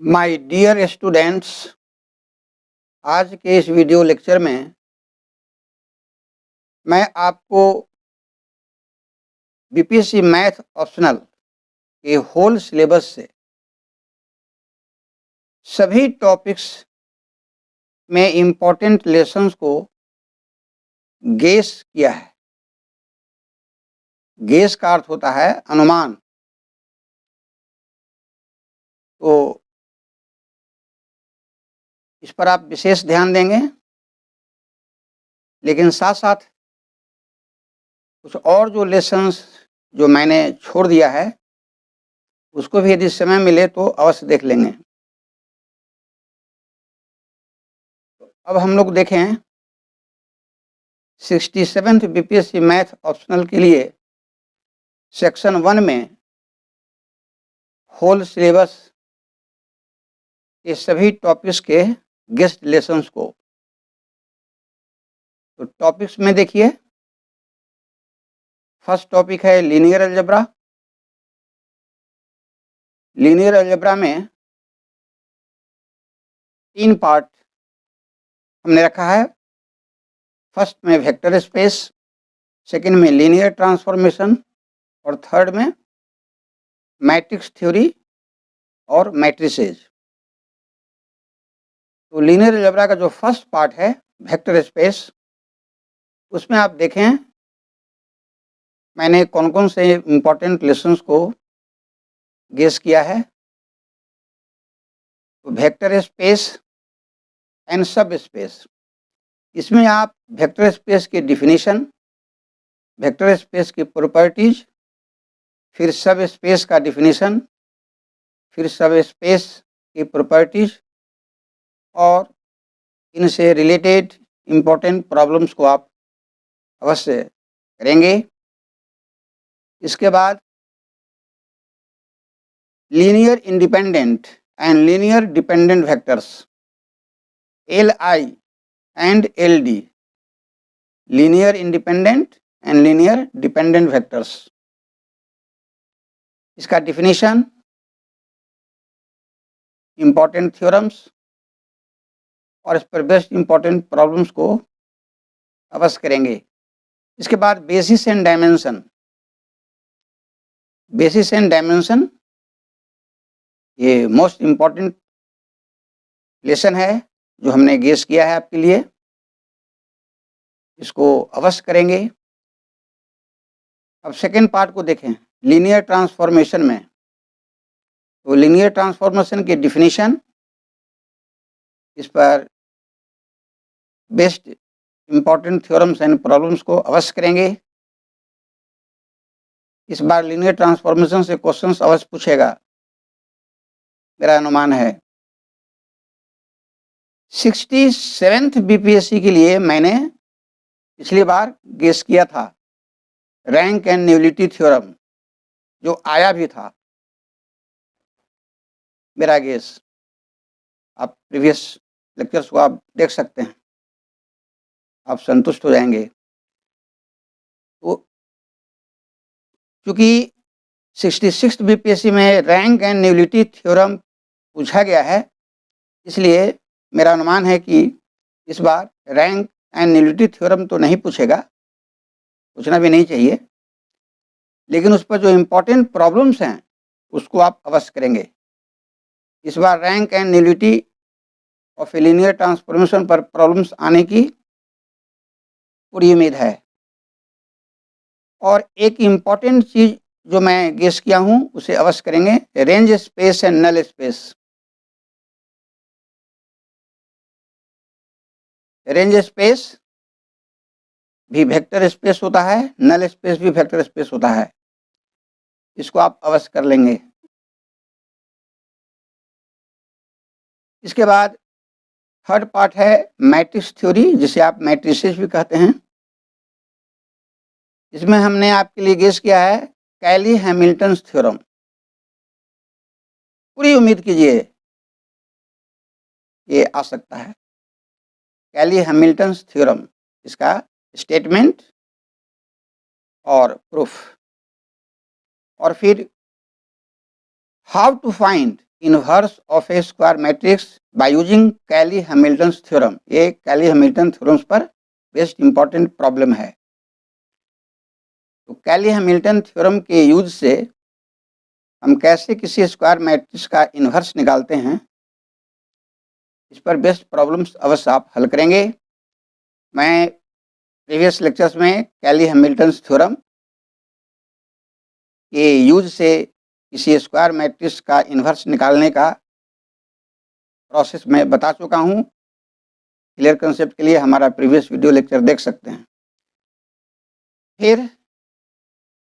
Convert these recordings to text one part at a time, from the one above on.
My dear students, आज के इस वीडियो लेक्चर में मैं आपको बीपीएससी मैथ ऑप्शनल के होल सिलेबस से सभी टॉपिक्स में इम्पोर्टेंट लेसन्स को गेस किया है। गेस का अर्थ होता है अनुमान। तो इस पर आप विशेष ध्यान देंगे, लेकिन साथ साथ कुछ और जो लेसन्स जो मैंने छोड़ दिया है उसको भी यदि समय मिले तो अवश्य देख लेंगे। अब हम लोग देखें 67th बीपीएससी मैथ ऑप्शनल के लिए सेक्शन 1 में होल सिलेबस के सभी टॉपिक्स के गेस्ट लेसन्स को। तो टॉपिक्स में देखिए, फर्स्ट टॉपिक है लीनियर अलजेब्रा। लीनियर अलजेब्रा में 3 पार्ट हमने रखा है। फर्स्ट में वेक्टर स्पेस, सेकंड में लीनियर ट्रांसफॉर्मेशन और थर्ड में मैट्रिक्स थ्योरी और मैट्रिसेज। तो लीनियर अलजेब्रा का जो फर्स्ट पार्ट है वेक्टर स्पेस, उसमें आप देखें मैंने कौन कौन से इम्पोर्टेंट लेसन्स को गेस किया है। तो वेक्टर स्पेस एंड सब स्पेस, इसमें आप वेक्टर स्पेस की डिफिनीशन, वेक्टर स्पेस की प्रॉपर्टीज, फिर सब स्पेस का डिफिनीशन, फिर सब स्पेस की प्रॉपर्टीज और इनसे रिलेटेड इम्पोर्टेंट प्रॉब्लम्स को आप अवश्य करेंगे। इसके बाद linear independent and linear dependent vectors, LI and LD, linear independent and linear dependent vectors, इसका डिफिनीशन, इम्पोर्टेंट थ्योरम्स और इस पर बेस्ड इम्पोर्टेंट प्रॉब्लम्स को अवश्य करेंगे। इसके बाद basis and dimension. Basis and dimension ये मोस्ट इम्पॉर्टेंट लेसन है जो हमने गेस किया है आपके लिए, इसको अवश्य करेंगे। अब सेकेंड पार्ट को देखें, लीनियर ट्रांसफॉर्मेशन में। तो लीनियर ट्रांसफॉर्मेशन की डिफिनीशन, इस पर based important theorems and problems को अवश्य करेंगे। इस बार लीनियर ट्रांसफॉर्मेशन से क्वेश्चंस अवश्य पूछेगा, मेरा अनुमान है। 67th बीपीएससी के लिए मैंने पिछली बार गेस किया था रैंक एंड न्यूलिटी थ्योरम, जो आया भी था मेरा गेस। आप प्रीवियस लेक्चर्स को आप देख सकते हैं, आप संतुष्ट हो जाएंगे। तो चूँकि 66th बीपीएससी में रैंक एंड न्यूलिटी थ्योरम पूछा गया है, इसलिए मेरा अनुमान है कि इस बार रैंक एंड न्यूलिटी थ्योरम तो नहीं पूछेगा, पूछना भी नहीं चाहिए, लेकिन उस पर जो इम्पोर्टेंट प्रॉब्लम्स हैं उसको आप अवश्य करेंगे। इस बार rank and nullity of linear transformation पर प्रॉब्लम्स आने की पूरी उम्मीद है। और एक इम्पॉर्टेंट चीज़ जो मैं गेस किया हूँ उसे अवश्य करेंगे, range space and null space. Range space भी वेक्टर स्पेस होता है, नल स्पेस भी वेक्टर स्पेस होता है, इसको आप अवश्य कर लेंगे। इसके बाद थर्ड पार्ट है मैट्रिक्स थ्योरी, जिसे आप मैट्रिसेस भी कहते हैं। इसमें हमने आपके लिए गेस किया है कैली हैमिल्टन थ्योरम। पूरी उम्मीद कीजिए ये आ सकता है कैली हैमिल्टन थ्योरम, इसका स्टेटमेंट और प्रूफ। और फिर how to find inverse of a square matrix by using Cayley Hamilton theorem. ये कैली-हैमिल्टन थ्योरम्स पर बेस्ड इंपॉर्टेंट प्रॉब्लम है। तो कैली-हैमिल्टन थ्योरम के यूज से हम कैसे किसी स्क्वायर मैट्रिक्स का इन्वर्स निकालते हैं, इस पर बेस्ड प्रॉब्लम्स अवश्य आप हल करेंगे। मैं प्रीवियस लेक्चर्स में कैली-हैमिल्टन थ्योरम के यूज से किसी स्क्वायर मैट्रिक्स का इन्वर्स निकालने का प्रोसेस मैं बता चुका हूँ। क्लियर कंसेप्ट के लिए हमारा प्रीवियस वीडियो लेक्चर देख सकते हैं। फिर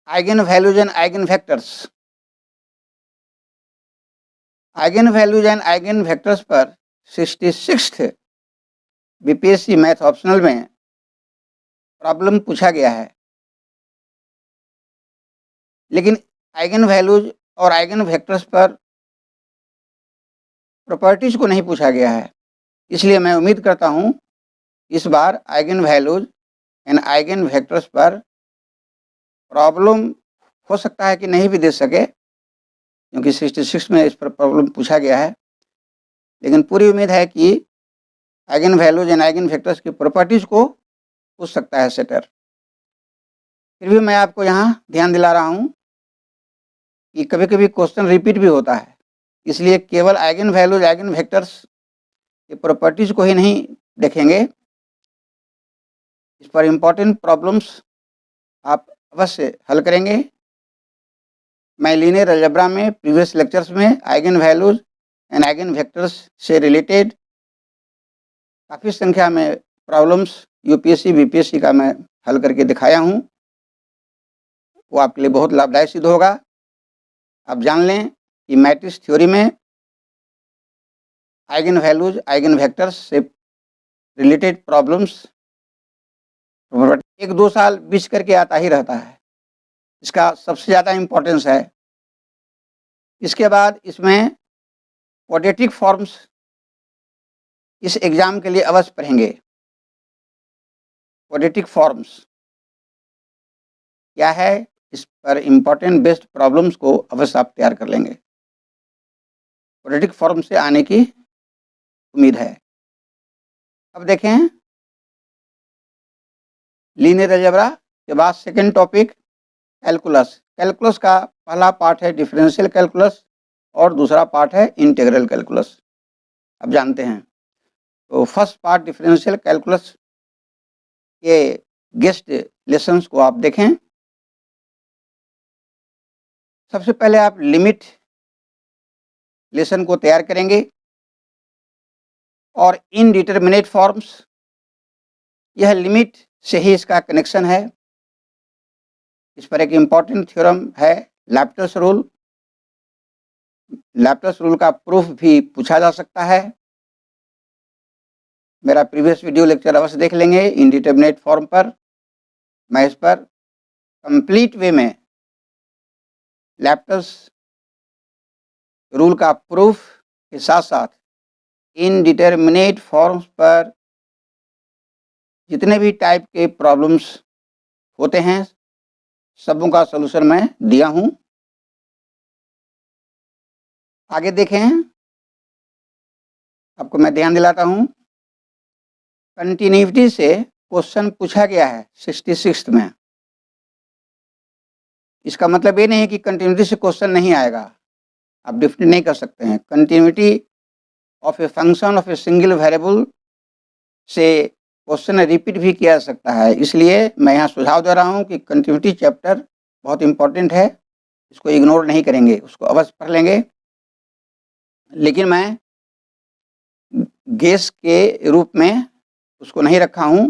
eigen values and eigen vectors. Eigen values and eigen vectors पर 66th बीपीएससी मैथ ऑप्शनल में प्रॉब्लम पूछा गया है, लेकिन आइगन वैल्यूज और आइगन वेक्टर्स पर प्रॉपर्टीज को नहीं पूछा गया है। इसलिए मैं उम्मीद करता हूँ इस बार eigen values and eigen vectors पर प्रॉब्लम हो सकता है कि नहीं भी दे सके, क्योंकि 66 में इस पर प्रॉब्लम पूछा गया है। लेकिन पूरी उम्मीद है कि eigen values and eigen vectors की प्रॉपर्टीज को पूछ सकता है सेटर। फिर भी मैं आपको यहाँ ध्यान दिला रहा हूँ कि कभी कभी क्वेश्चन रिपीट भी होता है, इसलिए केवल आइगन वैल्यूज आइगन वेक्टर्स की प्रॉपर्टीज को ही नहीं देखेंगे, इस पर इम्पोर्टेंट प्रॉब्लम्स आप अवश्य हल करेंगे। मैं लीनियर अलजेब्रा में प्रीवियस लेक्चर्स में eigen values and eigen vectors से रिलेटेड काफ़ी संख्या में प्रॉब्लम्स यूपीएससी बीपीएससी का मैं हल करके दिखाया हूँ। वो आपके लिए बहुत लाभदायक सिद्ध होगा। आप जान लें कि मैट्रिक्स थ्योरी में आइगन वैल्यूज आइगन वेक्टर्स से रिलेटेड प्रॉब्लम्स 1-2 साल बीच करके आता ही रहता है। इसका सबसे ज़्यादा इम्पोर्टेंस है। इसके बाद इसमें क्वाड्रेटिक फॉर्म्स इस एग्ज़ाम के लिए अवश्य पढ़ेंगे। क्वाड्रेटिक फॉर्म्स क्या है, इस पर इम्पोर्टेंट बेस्ड प्रॉब्लम्स को अवश्य आप तैयार कर लेंगे। क्वाड्रेटिक फॉर्म से आने की उम्मीद है। अब देखें लीनियर अलजेब्रा के बाद सेकंड टॉपिक कैलकुलस। कैलकुलस का पहला पार्ट है डिफरेंशियल कैलकुलस और दूसरा पार्ट है इंटीग्रल कैलकुलस। अब जानते हैं, तो फर्स्ट पार्ट डिफरेंशियल कैलकुलस के गेस्ट लेसन्स को आप देखें। सबसे पहले आप लिमिट लेसन को तैयार करेंगे और इनडिटरमिनेट फॉर्म्स, यह लिमिट से ही इसका कनेक्शन है। इस पर एक इम्पॉर्टेंट थ्योरम है लैप्लास रूल। लैप्लास रूल का प्रूफ भी पूछा जा सकता है। मेरा प्रीवियस वीडियो लेक्चर अवश्य देख लेंगे इनडिटरमिनेट फॉर्म पर। मैं इस पर कंप्लीट वे में लैप्लास रूल का प्रूफ के साथ साथ इनडिटरमिनेट फॉर्म्स पर जितने भी टाइप के प्रॉब्लम्स होते हैं सबों का सलूशन मैं दिया हूं। आगे देखें, आपको मैं ध्यान दिलाता हूं, कंटिन्यूटी से क्वेश्चन पूछा गया है 66 में। इसका मतलब ये नहीं है कि कंटिन्यूटी से क्वेश्चन नहीं आएगा, आप डिफरेंट नहीं कर सकते हैं। Continuity of a function of a single variable से क्वेश्चन रिपीट भी किया जा सकता है। इसलिए मैं यहाँ सुझाव दे रहा हूँ कि कंटिन्यूटी चैप्टर बहुत इम्पोर्टेंट है, इसको इग्नोर नहीं करेंगे, उसको अवश्य पढ़ लेंगे। लेकिन मैं गेस के रूप में उसको नहीं रखा हूँ,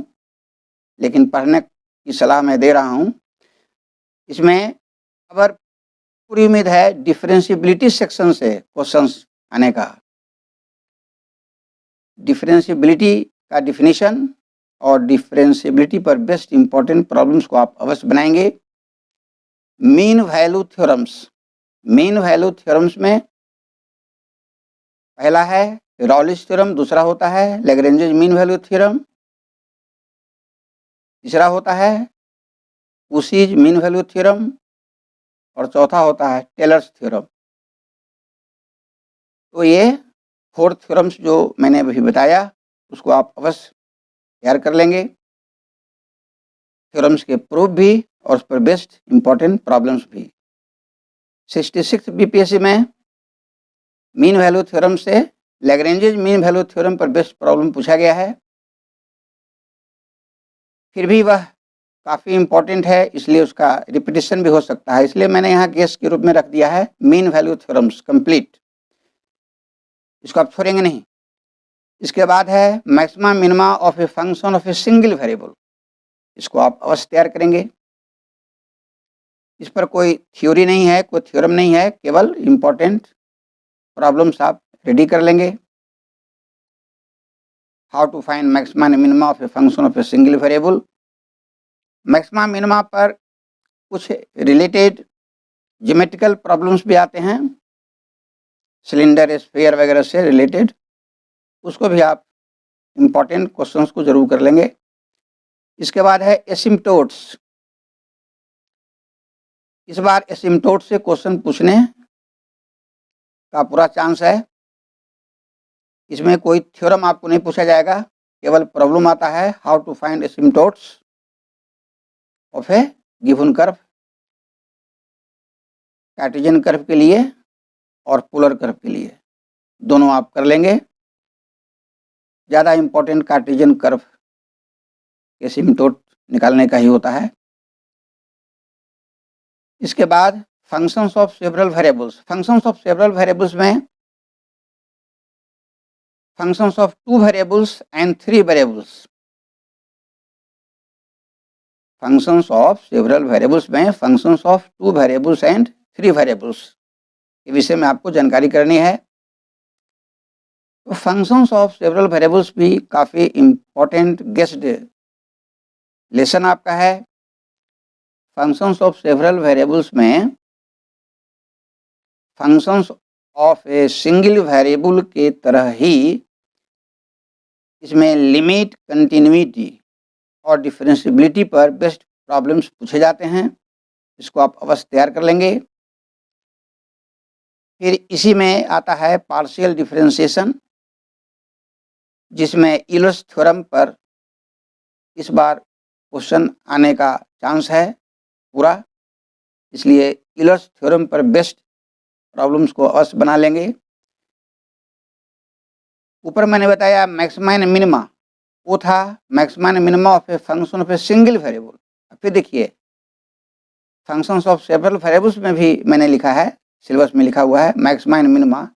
लेकिन पढ़ने की सलाह मैं दे रहा हूँ। इसमें अगर पूरी उम्मीद है डिफरेंशिएबिलिटी सेक्शन से क्वेश्चंस आने का। डिफरेंशिएबिलिटी का डिफिनीशन और डिफरेंशिएबिलिटी पर बेस्ट इंपॉर्टेंट प्रॉब्लम्स को आप अवश्य बनाएंगे। Mean value theorems. Mean value theorems में पहला है रॉलिस थ्योरम, दूसरा होता है लैग्रेंज मीन वैल्यू थ्योरम, तीसरा होता है कूशीज मीन वैल्यू थ्योरम और चौथा होता है टेलर्स थ्योरम। तो ये 4 थ्योरम्स जो मैंने अभी बताया उसको आप अवश्य तैयार कर लेंगे, थ्योरम्स के प्रूफ भी और उस पर बेस्ड इम्पोर्टेंट प्रॉब्लम्स भी। 66 बीपीएससी में मीन वैल्यू थ्योरम से लैग्रेंजेज मीन वैल्यू थ्योरम पर बेस्ड प्रॉब्लम पूछा गया है। फिर भी वह काफ़ी इम्पोर्टेंट है, इसलिए उसका रिपीटिशन भी हो सकता है, इसलिए मैंने यहाँ गेस के रूप में रख दिया है मीन वैल्यू थ्योरम्स कंप्लीट, इसको आप छोड़ेंगे नहीं। इसके बाद है maxima minima of a function of a single variable, इसको आप अवश्य तैयार करेंगे। इस पर कोई थ्योरी नहीं है, कोई थ्योरम नहीं है, केवल इम्पोर्टेंट प्रॉब्लम्स आप रेडी कर लेंगे। How to find maxima and minima of a function of a single variable. Maxima minima पर कुछ रिलेटेड ज्योमेट्रिकल प्रॉब्लम्स भी आते हैं, सिलेंडर स्फीयर वगैरह से रिलेटेड, उसको भी आप इम्पोर्टेंट क्वेश्चंस को जरूर कर लेंगे। इसके बाद है एसिम्पटोट्स, इस बार एसिम्पटोट से क्वेश्चन पूछने का पूरा चांस है। इसमें कोई थ्योरम आपको नहीं पूछा जाएगा, केवल प्रॉब्लम आता है how to find asymptotes of a given curve, Cartesian curve के लिए और पोलर कर्व के लिए, दोनों आप कर लेंगे। ज़्यादा इम्पोर्टेंट कार्टेशियन कर्व के एसिम्पटोट निकालने का ही होता है। इसके बाद functions of several variables, functions of several variables में functions of 2 variables and 3 variables, functions of several variables में functions of 2 variables and 3 variables के विषय में आपको जानकारी करनी है। तो फंक्शंस ऑफ सेवरल वेरिएबल्स भी काफ़ी इम्पोर्टेंट गेस्ड लेसन आपका है। फंक्शंस ऑफ सेवरल वेरिएबल्स में functions of a single variable के तरह ही इसमें लिमिट, कंटिन्यूटी और डिफरेंशिएबिलिटी पर बेस्ड प्रॉब्लम्स पूछे जाते हैं, इसको आप अवश्य तैयार कर लेंगे। फिर इसी में आता है पार्शियल डिफरेंशिएशन, जिसमें यूलर्स थ्योरम पर इस बार क्वेश्चन आने का चांस है पूरा, इसलिए यूलर्स थ्योरम पर बेस्ड प्रॉब्लम्स को अवश्य बना लेंगे। ऊपर मैंने बताया मैक्सिमा एंड मिनिमा, वो था maxima and minima of a function of a single variable. फिर देखिए फंक्शंस ऑफ सेवरल वेरिएबल्स में भी मैंने लिखा है, सिलेबस में लिखा हुआ है मैक्सिमा एंड मिनिमा,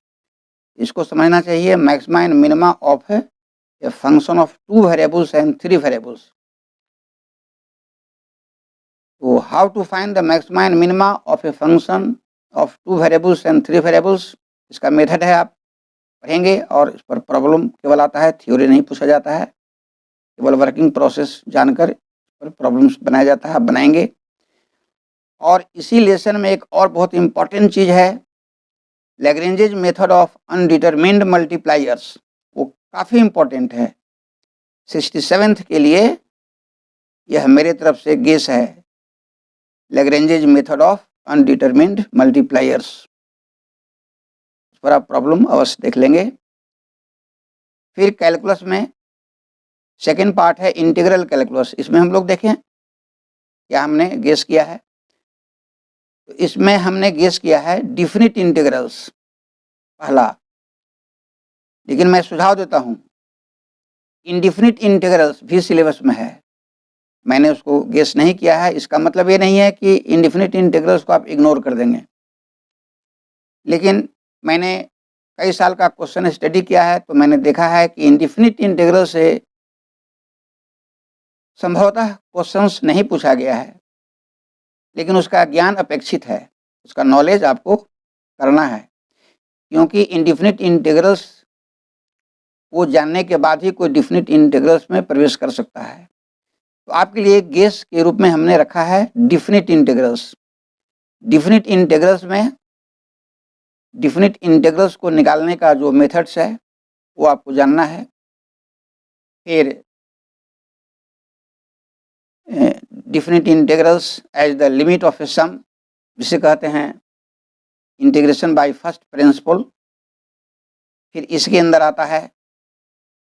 इसको समझना चाहिए maxima and minima of a function of 2 variables and 3 variables. तो how to find the maxima and minima of a function of 2 variables and 3 variables, इसका मेथड है, आप पढ़ेंगे और इस पर प्रॉब्लम केवल आता है, थ्योरी नहीं पूछा जाता है, केवल वर्किंग प्रोसेस जानकर इस पर प्रॉब्लम्स बनाया जाता है, आप बनाएंगे। और इसी लेसन में एक और बहुत इम्पॉर्टेंट चीज़ है लैग्रेंजेज मेथड ऑफ अनडिटरमिन्ड मल्टीप्लायर्स, वो काफ़ी इम्पॉर्टेंट है। 67th के लिए यह मेरे तरफ से गेस है, लैग्रेंजेज मेथड ऑफ अनडिटरमिन्ड मल्टीप्लायर्स, इस पर आप प्रॉब्लम अवश्य देख लेंगे। फिर कैलकुलस में सेकेंड पार्ट है इंटीग्रल कैलकुलस, इसमें हम लोग देखें क्या हमने गेस किया है। तो इसमें हमने गेस किया है डिफिनिट इंटीग्रल्स पहला, लेकिन मैं सुझाव देता हूँ इनडिफिनिट इंटीग्रल्स भी सिलेबस में है, मैंने उसको गेस नहीं किया है। इसका मतलब ये नहीं है कि इनडिफिनिट इंटीग्रल्स को आप इग्नोर कर देंगे, लेकिन मैंने कई साल का क्वेश्चन स्टडी किया है तो मैंने देखा है कि इनडिफिनिट इंटीग्रल से संभवतः क्वेश्चंस नहीं पूछा गया है, लेकिन उसका ज्ञान अपेक्षित है, उसका नॉलेज आपको करना है, क्योंकि इनडिफिनिट इंटीग्रल्स को जानने के बाद ही कोई डिफिनिट इंटीग्रल्स में प्रवेश कर सकता है। तो आपके लिए गेस के रूप में हमने रखा है डिफिनिट इंटीग्रल्स। डिफिनिट इंटीग्रल्स में डिफिनिट इंटीग्रल्स को निकालने का जो मेथड्स है वो आपको जानना है। फिर definite integrals as the limit of a sum, जिसे कहते हैं इंटीग्रेशन बाय फर्स्ट प्रिंसिपल, फिर इसके अंदर आता है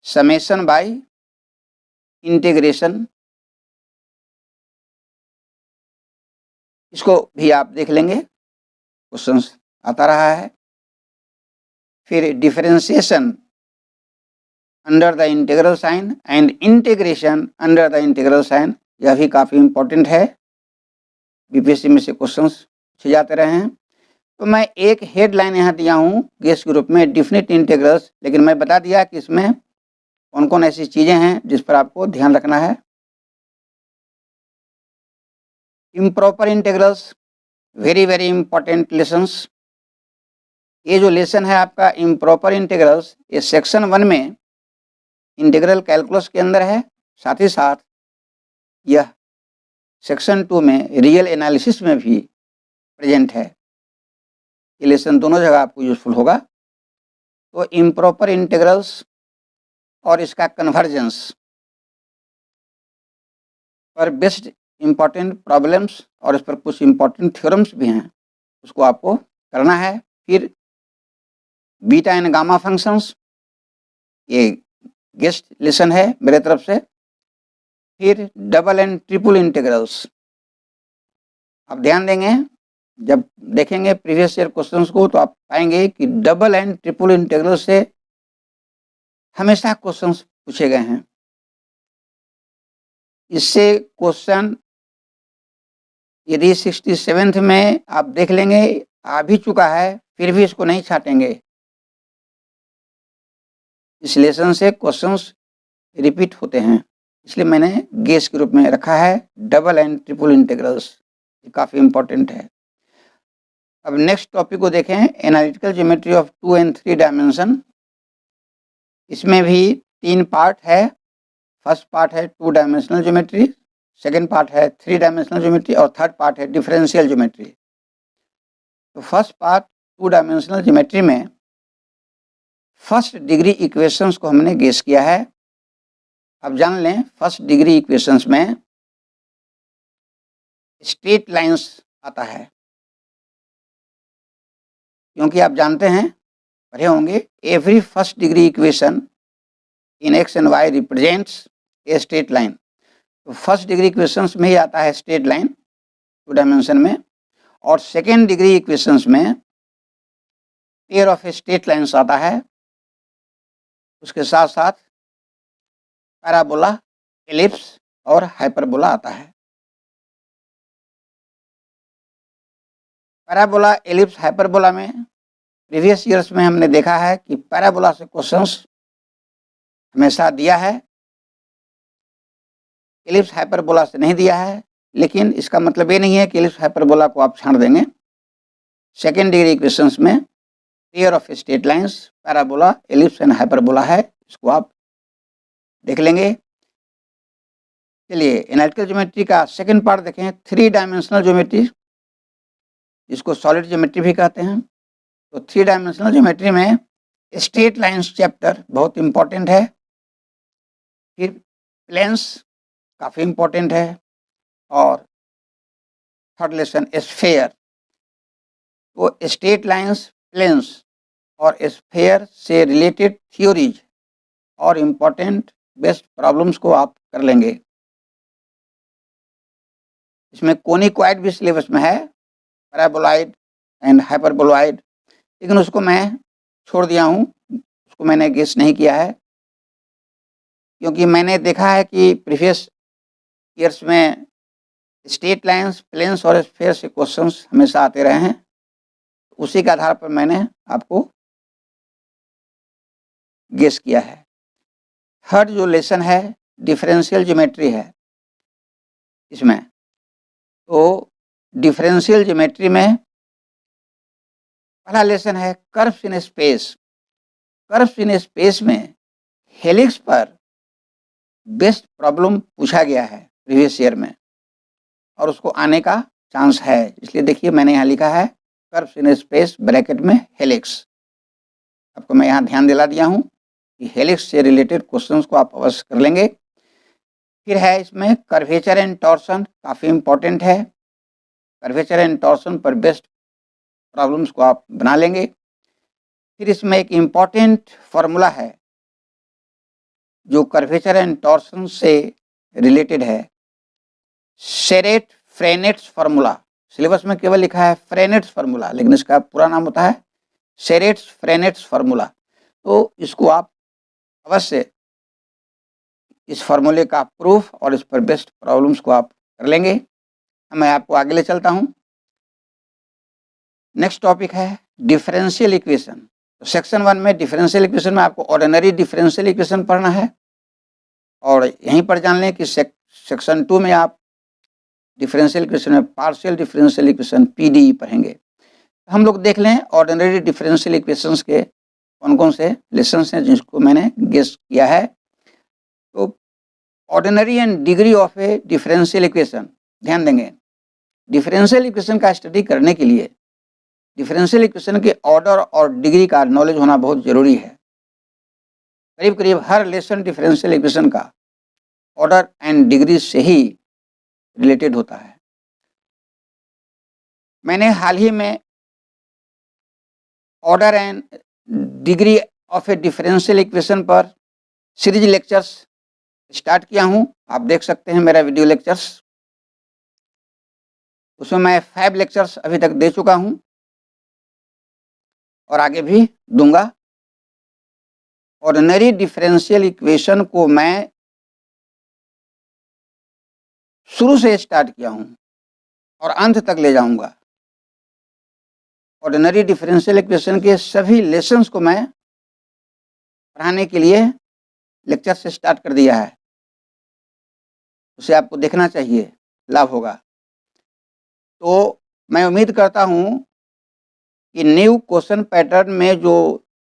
समेशन बाय इंटीग्रेशन, इसको भी आप देख लेंगे, क्वेश्चंस आता रहा है। फिर differentiation under the integral sign and integration under the integral sign, यह भी काफ़ी इम्पोर्टेंट है, बीपीएससी में से क्वेश्चंस पूछे जाते रहे हैं। तो मैं एक हेडलाइन यहाँ दिया हूँ गेस ग्रुप में डिफिनिट इंटीग्रल्स, लेकिन मैं बता दिया कि इसमें कौन कौन ऐसी चीज़ें हैं जिस पर आपको ध्यान रखना है। Improper integrals, very very important lessons. ये जो लेसन है आपका इम्प्रॉपर इंटीग्रल्स, ये सेक्शन 1 में इंटीग्रल कैलकुलस के अंदर है, साथ ही साथ यह सेक्शन 2 में रियल एनालिसिस में भी प्रेजेंट है। ये लेसन दोनों जगह आपको यूजफुल होगा। तो इम्प्रॉपर इंटीग्रल्स और इसका कन्वर्जेंस पर बेस्ड इम्पॉर्टेंट प्रॉब्लम्स और इस पर कुछ इम्पॉर्टेंट थ्योरम्स भी हैं, उसको आपको करना है। फिर बीटा एंड गामा फंक्शंस, ये गेस्ट लेसन है मेरे तरफ से। फिर डबल एंड ट्रिपल इंटीग्रल्स, आप ध्यान देंगे जब देखेंगे प्रीवियस ईयर क्वेश्चंस को तो आप पाएंगे कि डबल एंड ट्रिपल इंटीग्रल से हमेशा क्वेश्चंस पूछे गए हैं। इससे क्वेश्चन यदि 67th में आप देख लेंगे आ भी चुका है, फिर भी इसको नहीं छाटेंगे। इस लेसन से क्वेश्चंस रिपीट होते हैं, इसलिए मैंने गेस के रूप में रखा है डबल एंड ट्रिपल इंटीग्रल्स, ये काफ़ी इम्पोर्टेंट है। अब नेक्स्ट टॉपिक को देखें, analytical geometry of 2 and 3 dimension. इसमें भी 3 पार्ट है। फर्स्ट पार्ट है 2 डायमेंशनल ज्योमेट्री, सेकेंड पार्ट है 3 डायमेंशनल ज्योमेट्री और थर्ड पार्ट है डिफरेंशियल ज्योमेट्री। तो फर्स्ट पार्ट 2 डायमेंशनल ज्योमेट्री में फर्स्ट डिग्री इक्वेशंस को हमने गेस किया है। अब जान लें फर्स्ट डिग्री इक्वेशंस में स्ट्रेट लाइंस आता है, क्योंकि आप जानते हैं पढ़े होंगे every first degree equation in X and Y represents a straight line. तो फर्स्ट डिग्री इक्वेशंस में ही आता है स्ट्रेट लाइन 2 डायमेंशन में, और सेकेंड डिग्री इक्वेशंस में पेयर ऑफ स्ट्रेट लाइंस आता है। उसके साथ साथ पैराबोला, एलिप्स और हाइपरबोला आता है। पैराबोला, एलिप्स, हाइपरबोला में प्रीवियस ईयर्स में हमने देखा है कि पैराबोला से क्वेश्चंस हमेशा दिया है, एलिप्स हाइपरबोला से नहीं दिया है। लेकिन इसका मतलब ये नहीं है कि एलिप्स हाइपरबोला को आप छाड़ देंगे। सेकेंड डिग्री इक्वेशंस में pair of straight lines parabola, ellipse and hyperbola है, इसको आप देख लेंगे। चलिए एनालिटिकल ज्योमेट्री का सेकेंड पार्ट देखें, 3 डायमेंशनल ज्योमेट्री, जिसको सॉलिड ज्योमेट्री भी कहते हैं। तो 3 डायमेंशनल ज्योमेट्री में स्ट्रेट लाइंस चैप्टर बहुत इम्पोर्टेंट है। फिर प्लेन्स काफ़ी इम्पोर्टेंट है, और थर्ड लेसन स्फेयर। तो स्ट्रेट लाइंस, प्लेन्स और स्फेयर से रिलेटेड थ्योरीज और इम्पोर्टेंट बेस्ट प्रॉब्लम्स को आप कर लेंगे। इसमें कोनिकॉइड भी सिलेबस में है, पैराबोलॉइड एंड हाइपरबोलॉइड, लेकिन उसको मैं छोड़ दिया हूँ, उसको मैंने गेस नहीं किया है, क्योंकि मैंने देखा है कि प्रीवियस ईयर्स में स्ट्रेट लाइंस, प्लेन्स और स्फेयर से क्वेश्चंस हमेशा आते रहे हैं। उसी के आधार पर मैंने आपको गेस किया है। थर्ड जो लेसन है डिफरेंशियल ज्योमेट्री है। इसमें तो डिफरेंशियल ज्योमेट्री में पहला लेसन है curves in space. Curves in space में हेलिक्स पर बेस्ट प्रॉब्लम पूछा गया है प्रीवियस ईयर में, और उसको आने का चांस है। इसलिए देखिए मैंने यहाँ लिखा है कर्व्स इन स्पेस ब्रैकेट में हेलिक्स। आपको मैं यहाँ ध्यान दिला दिया हूँ कि हेलिक्स से रिलेटेड क्वेश्चंस को आप अवश्य कर लेंगे। फिर है इसमें कर्वेचर एंड टॉर्सन, काफ़ी इम्पोर्टेंट है। कर्वेचर एंड टॉर्सन पर बेस्ट प्रॉब्लम्स को आप बना लेंगे। फिर इसमें एक इम्पॉर्टेंट फॉर्मूला है जो कर्वेचर एंड टॉर्सन से रिलेटेड है, शेरेट फ्रेनेट्स फार्मूला। सिलेबस में केवल लिखा है फ्रेनेट्स फार्मूला, लेकिन इसका पूरा नाम होता है शेरेट्स फ्रेनेट्स फार्मूला। तो इसको आप अवश्य इस फार्मूले का प्रूफ और इस पर बेस्ड प्रॉब्लम्स को आप कर लेंगे। मैं आपको आगे ले चलता हूं। नेक्स्ट टॉपिक है डिफरेंशियल इक्वेशन। तो सेक्शन 1 में डिफरेंशियल इक्वेशन में आपको ऑर्डिनरी डिफरेंशियल इक्वेशन पढ़ना है, और यहीं पर जान लें कि सेक्शन 2 में आप डिफरेंशियल इक्वेशन में पार्शियल डिफरेंशियल इक्वेशन पीडी पढ़ेंगे। हम लोग देख लें ऑर्डिनरी डिफरेंशियल इक्वेशंस के कौन कौन से लेसन्स हैं जिसको मैंने गेस किया है। तो ordinary and degree of A differential equation, ध्यान देंगे डिफरेंशियल इक्वेशन का स्टडी करने के लिए डिफरेंशियल इक्वेशन के ऑर्डर और डिग्री का नॉलेज होना बहुत जरूरी है। करीब करीब हर लेसन डिफरेंशियल इक्वेशन का ऑर्डर एंड डिग्री से ही रिलेटेड होता है। मैंने हाल ही में order and degree of A differential equation पर सीरीज लेक्चर्स स्टार्ट किया हूं। आप देख सकते हैं मेरा वीडियो लेक्चर्स, उसमें मैं 5 लेक्चर्स अभी तक दे चुका हूं और आगे भी दूंगा। ऑर्डिनरी डिफरेंशियल इक्वेशन को मैं शुरू से स्टार्ट किया हूं और अंत तक ले जाऊंगा। ऑर्डिनरी डिफरेंशियल इक्वेशन के सभी लेसन्स को मैं पढ़ाने के लिए लेक्चर से स्टार्ट कर दिया है, उसे आपको देखना चाहिए, लाभ होगा। तो मैं उम्मीद करता हूं कि न्यू क्वेश्चन पैटर्न में जो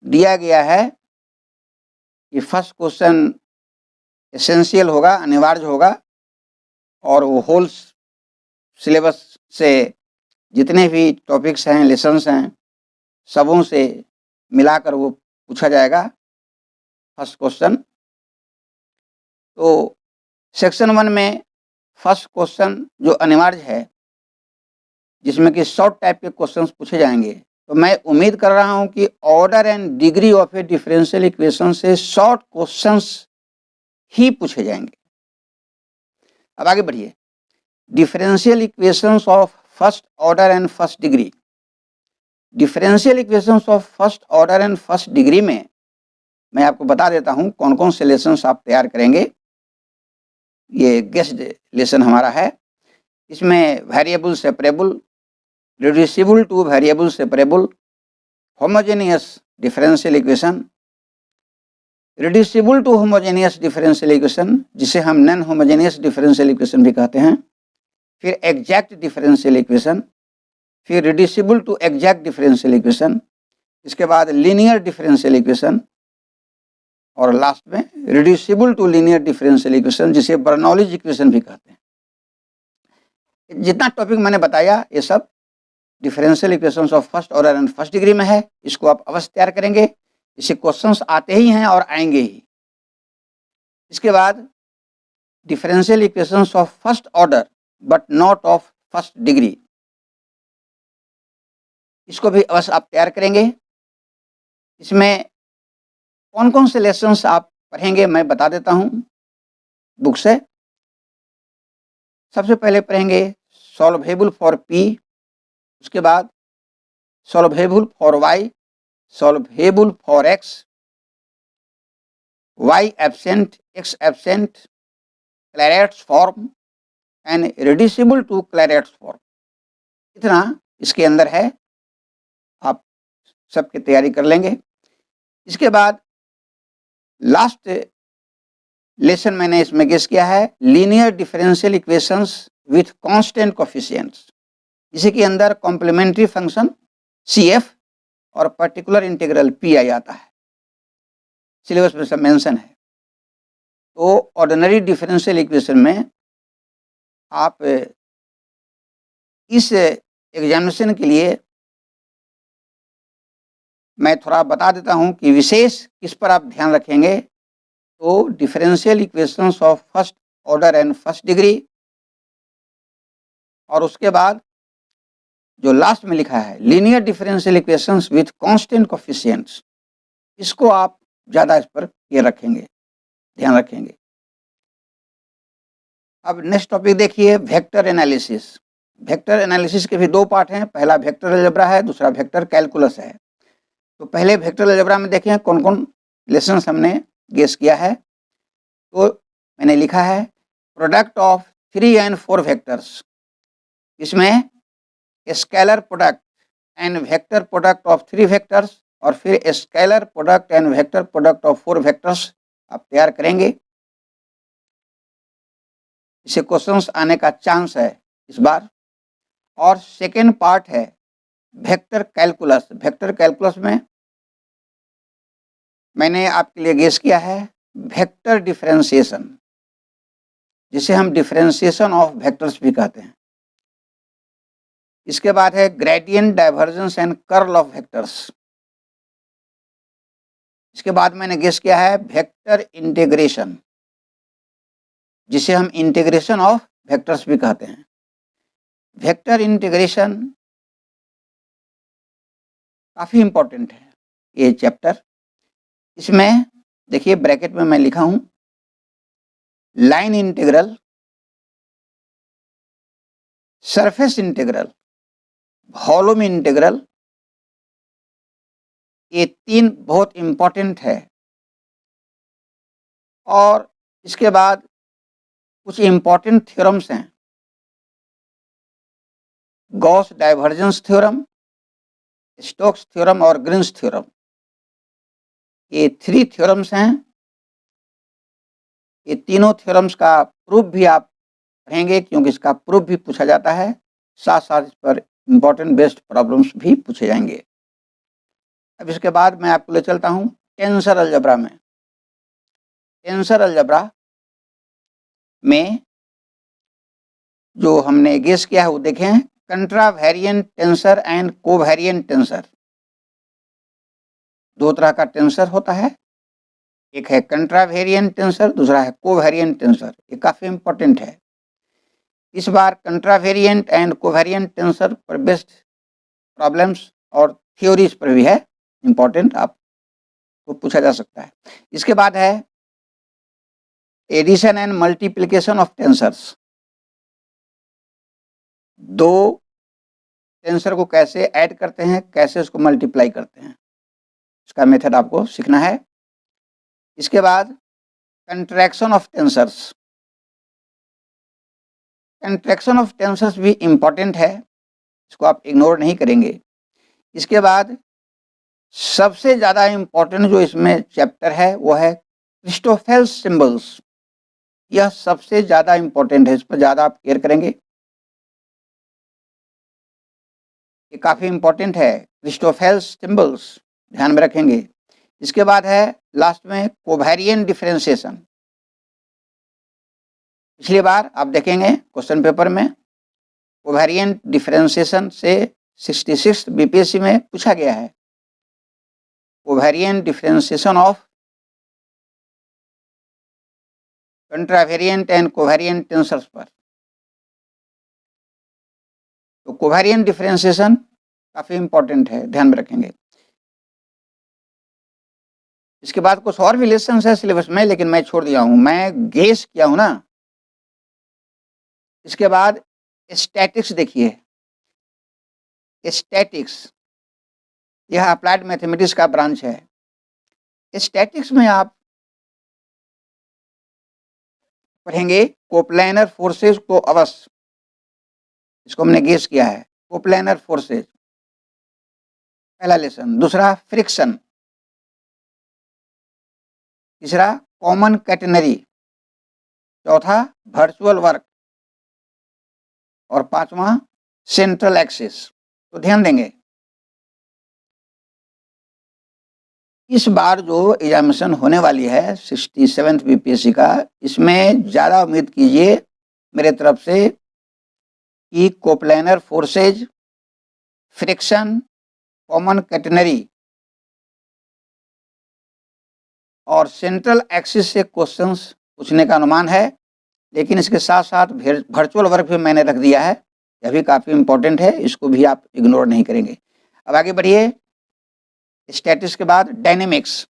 दिया गया है कि फर्स्ट क्वेश्चन एसेंशियल होगा, अनिवार्य होगा, और वो होल सिलेबस से जितने भी टॉपिक्स हैं, लेसन्स हैं, सबों से मिलाकर वो पूछा जाएगा फर्स्ट क्वेश्चन। तो सेक्शन 1 में फर्स्ट क्वेश्चन जो अनिवार्य है, जिसमें कि शॉर्ट टाइप के क्वेश्चंस पूछे जाएंगे, तो मैं उम्मीद कर रहा हूं कि order and degree of A differential equation से शॉर्ट क्वेश्चंस ही पूछे जाएंगे। अब आगे बढ़िए। Differential equations of first order and first degree. Differential equations of first order and first degree में मैं आपको बता देता हूं कौन कौन से लेसन्स आप तैयार करेंगे। ये गेस्ड लेसन हमारा है। इसमें variable separable, reducible to variable separable, homogeneous differential equation, reducible to homogeneous differential equation जिसे हम नॉन होमोजेनियस डिफरेंशियल इक्वेशन भी कहते हैं, फिर एग्जैक्ट डिफरेंशियल इक्वेशन, फिर reducible to exact differential equation, इसके बाद लीनियर डिफरेंशियल इक्वेशन, और लास्ट में reducible to linear differential equation जिसे बर्नौलीज इक्वेशन भी कहते हैं। जितना टॉपिक मैंने बताया ये सब differential equations of first order and first degree में है। इसको आप अवश्य तैयार करेंगे, इससे क्वेश्चंस आते ही हैं और आएंगे ही। इसके बाद differential equations of first order but not of first degree, इसको भी अवश्य आप तैयार करेंगे। इसमें कौन कौन से लेसन्स आप पढ़ेंगे मैं बता देता हूं बुक से। सबसे पहले पढ़ेंगे सॉल्वेबल फॉर पी, उसके बाद solvable for Y, solvable for X, Y absent, X absent, Clairaut's form and reducible to Clairaut's form. इतना इसके अंदर है, आप सबकी तैयारी कर लेंगे। इसके बाद लास्ट लेसन मैंने इसमें गेस किया है linear differential equations with constant coefficients, इसी के अंदर कॉम्प्लीमेंट्री फंक्शन CF और पर्टिकुलर इंटीग्रल PI आता है, सिलेबस में सब मेंशन है। तो ऑर्डिनरी डिफरेंशियल इक्वेशन में आप इस एग्जामिनेशन के लिए मैं थोड़ा बता देता हूं कि विशेष किस पर आप ध्यान रखेंगे। तो differential equations of first order and first degree, और उसके बाद जो लास्ट में लिखा है linear differential equations with constant coefficients, इसको आप ज़्यादा इस पर केयर रखेंगे, ध्यान रखेंगे। अब नेक्स्ट टॉपिक देखिए वेक्टर एनालिसिस। वेक्टर एनालिसिस के भी दो पार्ट हैं, पहला वेक्टर अलजेब्रा है, दूसरा वेक्टर कैलकुलस है। तो पहले वेक्टर अलजेब्रा में देखें कौन कौन लेसन हमने गेस किया है। तो मैंने लिखा है प्रोडक्ट ऑफ 3 and 4 वेक्टर्स, इसमें scalar product and vector product of 3 vectors और फिर scalar product and vector product of 4 vectors आप तैयार करेंगे। इसे क्वेश्चंस आने का चांस है इस बार। और सेकेंड पार्ट है वेक्टर कैलकुलस। वेक्टर कैलकुलस में मैंने आपके लिए गेस किया है वेक्टर डिफरेंशिएशन, जिसे हम डिफरेंशिएशन ऑफ वेक्टर्स भी कहते हैं। इसके बाद है gradient divergence and curl of vectors. इसके बाद मैंने गेस किया है वेक्टर इंटीग्रेशन, जिसे हम इंटीग्रेशन ऑफ वेक्टर्स भी कहते हैं। वेक्टर इंटीग्रेशन काफ़ी इंपॉर्टेंट है ये चैप्टर। इसमें देखिए ब्रैकेट में मैं लिखा हूं line integral, surface integral, volume integral, ये 3 बहुत इंपॉर्टेंट है। और इसके बाद कुछ इंपॉर्टेंट थ्योरम्स हैं, Gauss divergence theorem, Stokes theorem और ग्रीन्स थ्योरम। ये 3 थ्योरम्स हैं। ये तीनों थ्योरम्स का प्रूफ भी आप पढ़ेंगे, क्योंकि इसका प्रूफ भी पूछा जाता है, साथ साथ इस पर इंपॉर्टेंट बेस्ड प्रॉब्लम्स भी पूछे जाएंगे। अब इसके बाद मैं आपको ले चलता हूँ टेंसर अलजेब्रा में। टेंसर अलजेब्रा में जो हमने गेस किया है वो देखें कंट्रावेरिएंट टेंसर एंड कोवेरिएंट टेंसर। 2 तरह का टेंसर होता है, एक है कंट्रावेरिएंट टेंसर, दूसरा है कोवेरिएंट टेंसर। ये काफ़ी इंपॉर्टेंट है। इस बार कंट्रावेरिएंट एंड कोवेरिएंट टेंसर पर बेस्ड प्रॉब्लम्स और थ्योरीज पर भी है, इंपॉर्टेंट, आपको पूछा जा सकता है। इसके बाद है addition and multiplication of tensors. 2 tensor को कैसे ऐड करते हैं, कैसे उसको मल्टीप्लाई करते हैं, इसका मेथड आपको सीखना है। इसके बाद contraction of tensors. Contraction of tensors भी इम्पॉर्टेंट है, इसको आप इग्नोर नहीं करेंगे। इसके बाद सबसे ज़्यादा इम्पॉर्टेंट जो इसमें चैप्टर है वो है क्रिस्टोफेल्स सिंबल्स। यह सबसे ज़्यादा इम्पॉर्टेंट है, इस पर ज़्यादा आप केयर करेंगे। ये काफ़ी इम्पॉर्टेंट है, क्रिस्टोफेल्स सिंबल्स ध्यान में रखेंगे। इसके बाद है लास्ट में कोवेरिएंट डिफरेंशिएशन। पिछली बार आप देखेंगे क्वेश्चन पेपर में कोवेरिएंट डिफरेंशिएशन से 66 बीपीएससी में पूछा गया है, covariant differentiation of contravariant and covariant tensors पर। तो कोवेरिएंट डिफरेंशिएशन काफ़ी इंपॉर्टेंट है, ध्यान में रखेंगे। इसके बाद कुछ और भी लेसन है सिलेबस में, लेकिन मैं छोड़ दिया हूँ, मैं गेस किया हूँ ना। इसके बाद स्टैटिक्स देखिए, स्टैटिक्स यह अप्लाइड मैथमेटिक्स का ब्रांच है। स्टैटिक्स में आप पढ़ेंगे कोप्लैनर फोर्सेस को अवश्य, इसको हमने गेस किया है, कोप्लैनर फोर्सेस पहला लेसन। दूसरा फ्रिक्शन, तीसरा कॉमन कैटेनरी, चौथा वर्चुअल वर्क और पांचवा सेंट्रल एक्सिस। तो ध्यान देंगे इस बार जो एग्जामिनेशन होने वाली है 67th बीपीएससी का, इसमें ज़्यादा उम्मीद कीजिए मेरे तरफ से कि coplanar forces, friction, common catenary और सेंट्रल एक्सिस से क्वेश्चंस पूछने का अनुमान है। लेकिन इसके साथ साथ वर्चुअल वर्क भी मैंने रख दिया है, यह भी काफ़ी इम्पोर्टेंट है, इसको भी आप इग्नोर नहीं करेंगे। अब आगे बढ़िए, स्टैटिक्स के बाद डायनेमिक्स।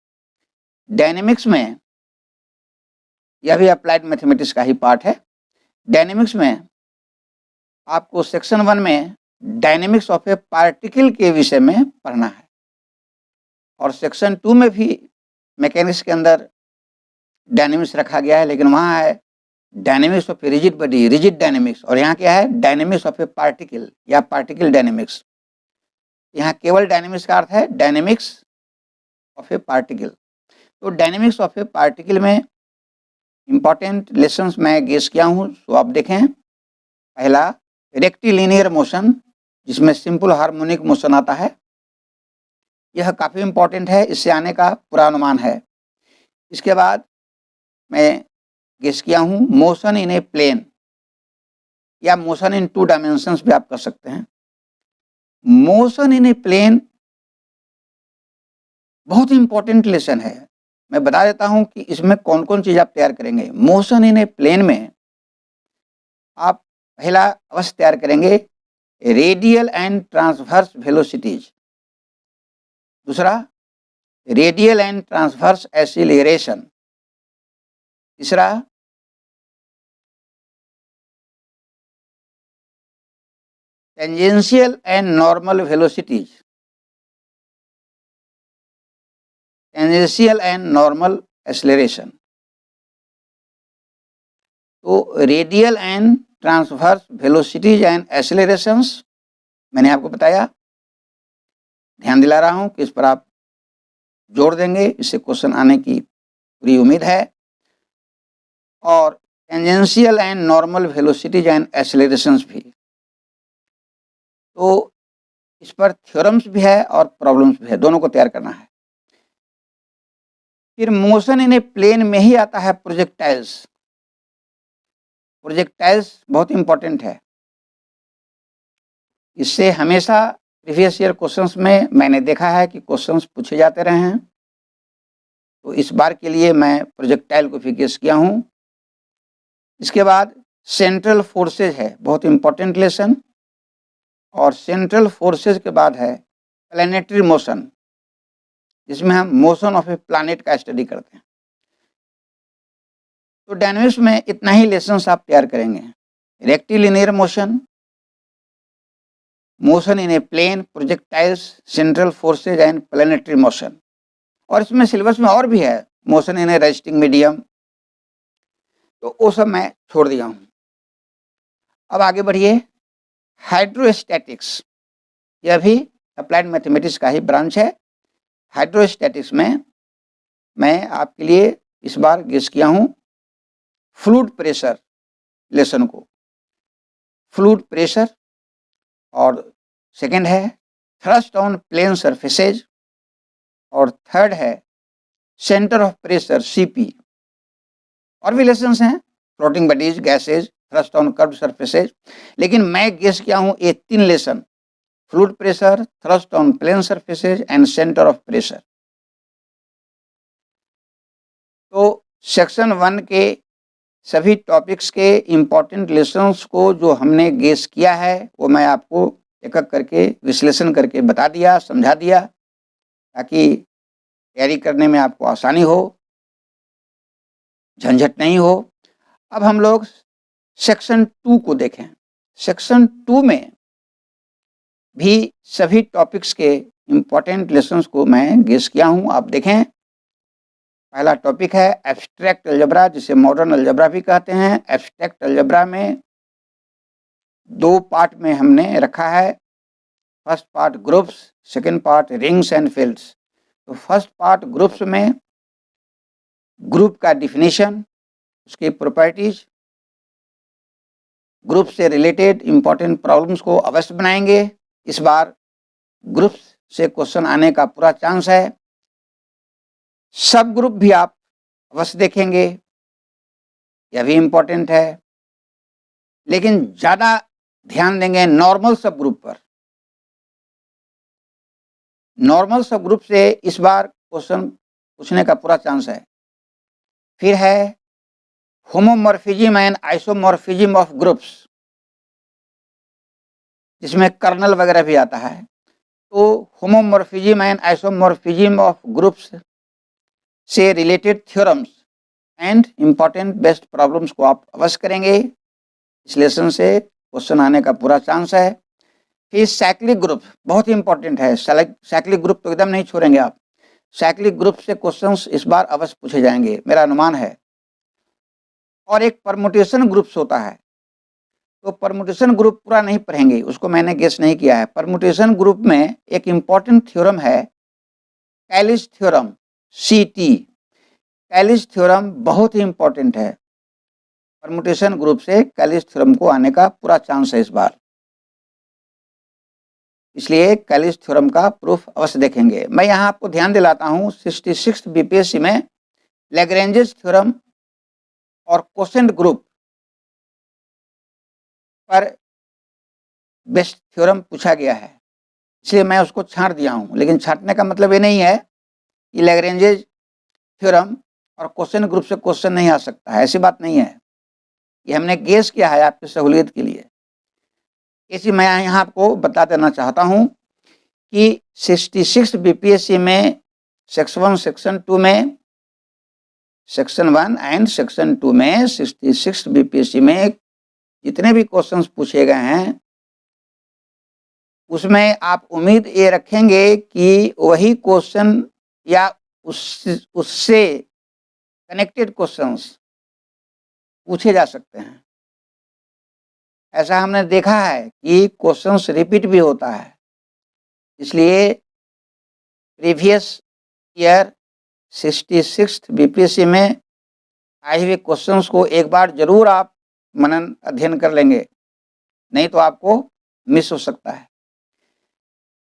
डायनेमिक्स में यह भी अप्लाइड मैथमेटिक्स का ही पार्ट है। डायनेमिक्स में आपको सेक्शन 1 में डायनेमिक्स ऑफ ए पार्टिकल के विषय में पढ़ना है, और सेक्शन 2 में भी मैकेनिक्स के अंदर डायनेमिक्स रखा गया है, लेकिन वहाँ है dynamics of a rigid body, rigid dynamics, और यहाँ क्या है डायनेमिक्स ऑफ ए पार्टिकल या पार्टिकल डायनेमिक्स। यहाँ केवल डायनेमिक्स का अर्थ है डायनेमिक्स ऑफ ए पार्टिकल। तो डायनेमिक्स ऑफ ए पार्टिकल में इंपॉर्टेंट लेसन्स मैं गेस किया हूँ, तो आप देखें। पहला रेक्टिलिनियर मोशन, जिसमें सिंपल हार्मोनिक मोशन आता है, यह काफ़ी इंपॉर्टेंट है, इससे आने का पूर्वानुमान है। इसके बाद मैं गेस किया हूँ मोशन इन ए प्लेन या मोशन इन 2 डायमेंशंस भी आप कर सकते हैं। मोशन इन ए प्लेन बहुत इंपॉर्टेंट लेसन है। मैं बता देता हूं कि इसमें कौन कौन चीज़ आप तैयार करेंगे। मोशन इन ए प्लेन में आप पहला अवश्य तैयार करेंगे रेडियल एंड ट्रांसवर्स वेलोसिटीज, दूसरा रेडियल एंड ट्रांसवर्स एक्सीलरेशन, तीसरा tangential and normal velocities, tangential and normal acceleration. तो radial and transverse velocities and accelerations मैंने आपको बताया। ध्यान दिला रहा हूं कि इस पर आप जोड़ देंगे, इससे क्वेश्चन आने की पूरी उम्मीद है। और tangential and normal velocities and accelerations भी। तो इस पर थ्योरम्स भी है और प्रॉब्लम्स भी है, दोनों को तैयार करना है। फिर मोशन इन ए प्लेन में ही आता है प्रोजेक्टाइल्स। प्रोजेक्टाइल्स बहुत इंपॉर्टेंट है, इससे हमेशा प्रीवियस ईयर क्वेश्चंस में मैंने देखा है कि क्वेश्चंस पूछे जाते रहे हैं। तो इस बार के लिए मैं प्रोजेक्टाइल को भी गेस किया हूँ। इसके बाद सेंट्रल फोर्सेज है, बहुत इंपॉर्टेंट लेसन। और सेंट्रल फोर्सेज के बाद है प्लैनेटरी मोशन, जिसमें हम मोशन ऑफ ए प्लैनेट का स्टडी करते हैं। तो डायनेमिक्स में इतना ही लेसन्स आप तैयार करेंगे। Rectilinear motion, motion in a plane, projectiles, central forces and planetary motion. और इसमें सिलेबस में और भी है, motion in a resting medium, तो वो सब मैं छोड़ दिया हूँ। अब आगे बढ़िए, हाइड्रोस्टैटिक्स, यह भी अप्लाइड मैथमेटिक्स का ही ब्रांच है। हाइड्रोस्टैटिक्स में मैं आपके लिए इस बार गेस किया हूँ फ्लूइड प्रेशर लेसन को, फ्लूइड प्रेशर। और सेकंड है थ्रस्ट ऑन प्लेन सरफेसेज, और थर्ड है सेंटर ऑफ प्रेशर सीपी। और भी लेसन्स हैं, floating bodies, gases, thrust on curved surfaces, लेकिन मैं गेस किया हूँ ये 3 lesson, fluid pressure, thrust on plane surfaces and centre of pressure. तो सेक्शन 1 के सभी टॉपिक्स के इम्पॉर्टेंट लेसन्स को जो हमने गेस किया है वो मैं आपको एक एक करके विश्लेषण करके बता दिया, समझा दिया, ताकि तैयारी करने में आपको आसानी हो, झंझट नहीं हो। अब हम लोग सेक्शन 2 को देखें। सेक्शन 2 में भी सभी टॉपिक्स के इम्पॉर्टेंट लेसन्स को मैं गेस किया हूँ, आप देखें। पहला टॉपिक है एब्स्ट्रैक्ट अलजेब्रा, जिसे मॉडर्न अलजेब्रा भी कहते हैं। एब्स्ट्रैक्ट अलजेब्रा में 2 पार्ट में हमने रखा है। First part groups, second part rings and fields. तो फर्स्ट पार्ट ग्रुप्स में ग्रुप का डिफिनीशन, उसकी प्रॉपर्टीज, ग्रुप से रिलेटेड इंपॉर्टेंट प्रॉब्लम्स को अवश्य बनाएंगे। इस बार ग्रुप से क्वेश्चन आने का पूरा चांस है। सब ग्रुप भी आप अवश्य देखेंगे, यह भी इंपॉर्टेंट है, लेकिन ज़्यादा ध्यान देंगे नॉर्मल सब ग्रुप पर। नॉर्मल सब ग्रुप से इस बार क्वेश्चन पूछने का पूरा चांस है। फिर है homomorphism and isomorphism of groups. जिसमें कर्नल वगैरह भी आता है। तो homomorphism and isomorphism of groups से related theorems and important best problems को आप अवश्य करेंगे। इस लेसन से क्वेश्चन आने का पूरा चांस है। फिर साइक्लिक ग्रुप बहुत ही इंपॉर्टेंट है। साइक्लिक ग्रुप तो एकदम नहीं छोड़ेंगे आप। साइक्लिक ग्रुप से क्वेश्चंस इस बार अवश्य पूछे जाएंगे, मेरा अनुमान है। और एक परमुटेशन ग्रुप्स होता है, तो परमुटेशन ग्रुप पूरा नहीं पढ़ेंगे, उसको मैंने गेस नहीं किया है। परमुटेशन ग्रुप में एक इम्पॉर्टेंट थ्योरम है Kallis theorem, CT। Kallis theorem बहुत ही इंपॉर्टेंट है। परमुटेशन ग्रुप से कैलिस थ्योरम को आने का पूरा चांस है इस बार, इसलिए कैलिस थ्योरम का प्रूफ अवश्य देखेंगे। मैं यहाँ आपको ध्यान दिलाता हूँ 66 बीपीएससी में लैग्रेंजेस थ्योरम और क्वोशेंट ग्रुप पर बेस्ट थ्योरम पूछा गया है, इसलिए मैं उसको छांट दिया हूँ। लेकिन छांटने का मतलब ये नहीं है कि लैग्रेंजेस थ्योरम और क्वोशेंट ग्रुप से क्वेश्चन नहीं आ सकता है, ऐसी बात नहीं है। ये हमने गेस किया है आपकी सहूलियत के लिए। इसी मैं यहाँ आपको बता देना चाहता हूँ कि 66 बीपीएससी में सेक्शन 1 सेक्शन 2 में, सेक्शन 1 एंड सेक्शन 2 में 66 बीपीएससी में जितने भी क्वेश्चंस पूछे गए हैं उसमें आप उम्मीद ये रखेंगे कि वही क्वेश्चन या उससे कनेक्टेड क्वेश्चंस पूछे जा सकते हैं। ऐसा हमने देखा है कि क्वेश्चंस रिपीट भी होता है, इसलिए प्रीवियस ईयर 66 बीपीएससी में आए हुए क्वेश्चंस को एक बार जरूर आप मनन अध्ययन कर लेंगे, नहीं तो आपको मिस हो सकता है।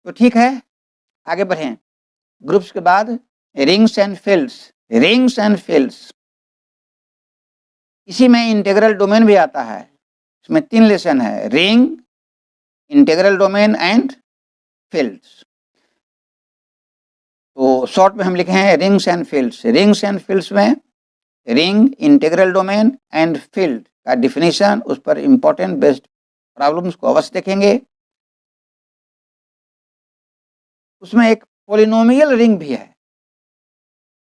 तो ठीक है, आगे बढ़ें। ग्रुप्स के बाद rings and fields. Rings and fields, इसी में इंटीग्रल डोमेन भी आता है। इसमें 3 लेसन है, ring, integral domain and fields. तो शॉर्ट में हम लिखे हैं rings and fields. Rings and fields में ring, integral domain and field का डिफिनीशन, उस पर इंपॉर्टेंट बेस्ड प्रॉब्लम्स को अवश्य देखेंगे। उसमें एक पॉलिनोमियल रिंग भी है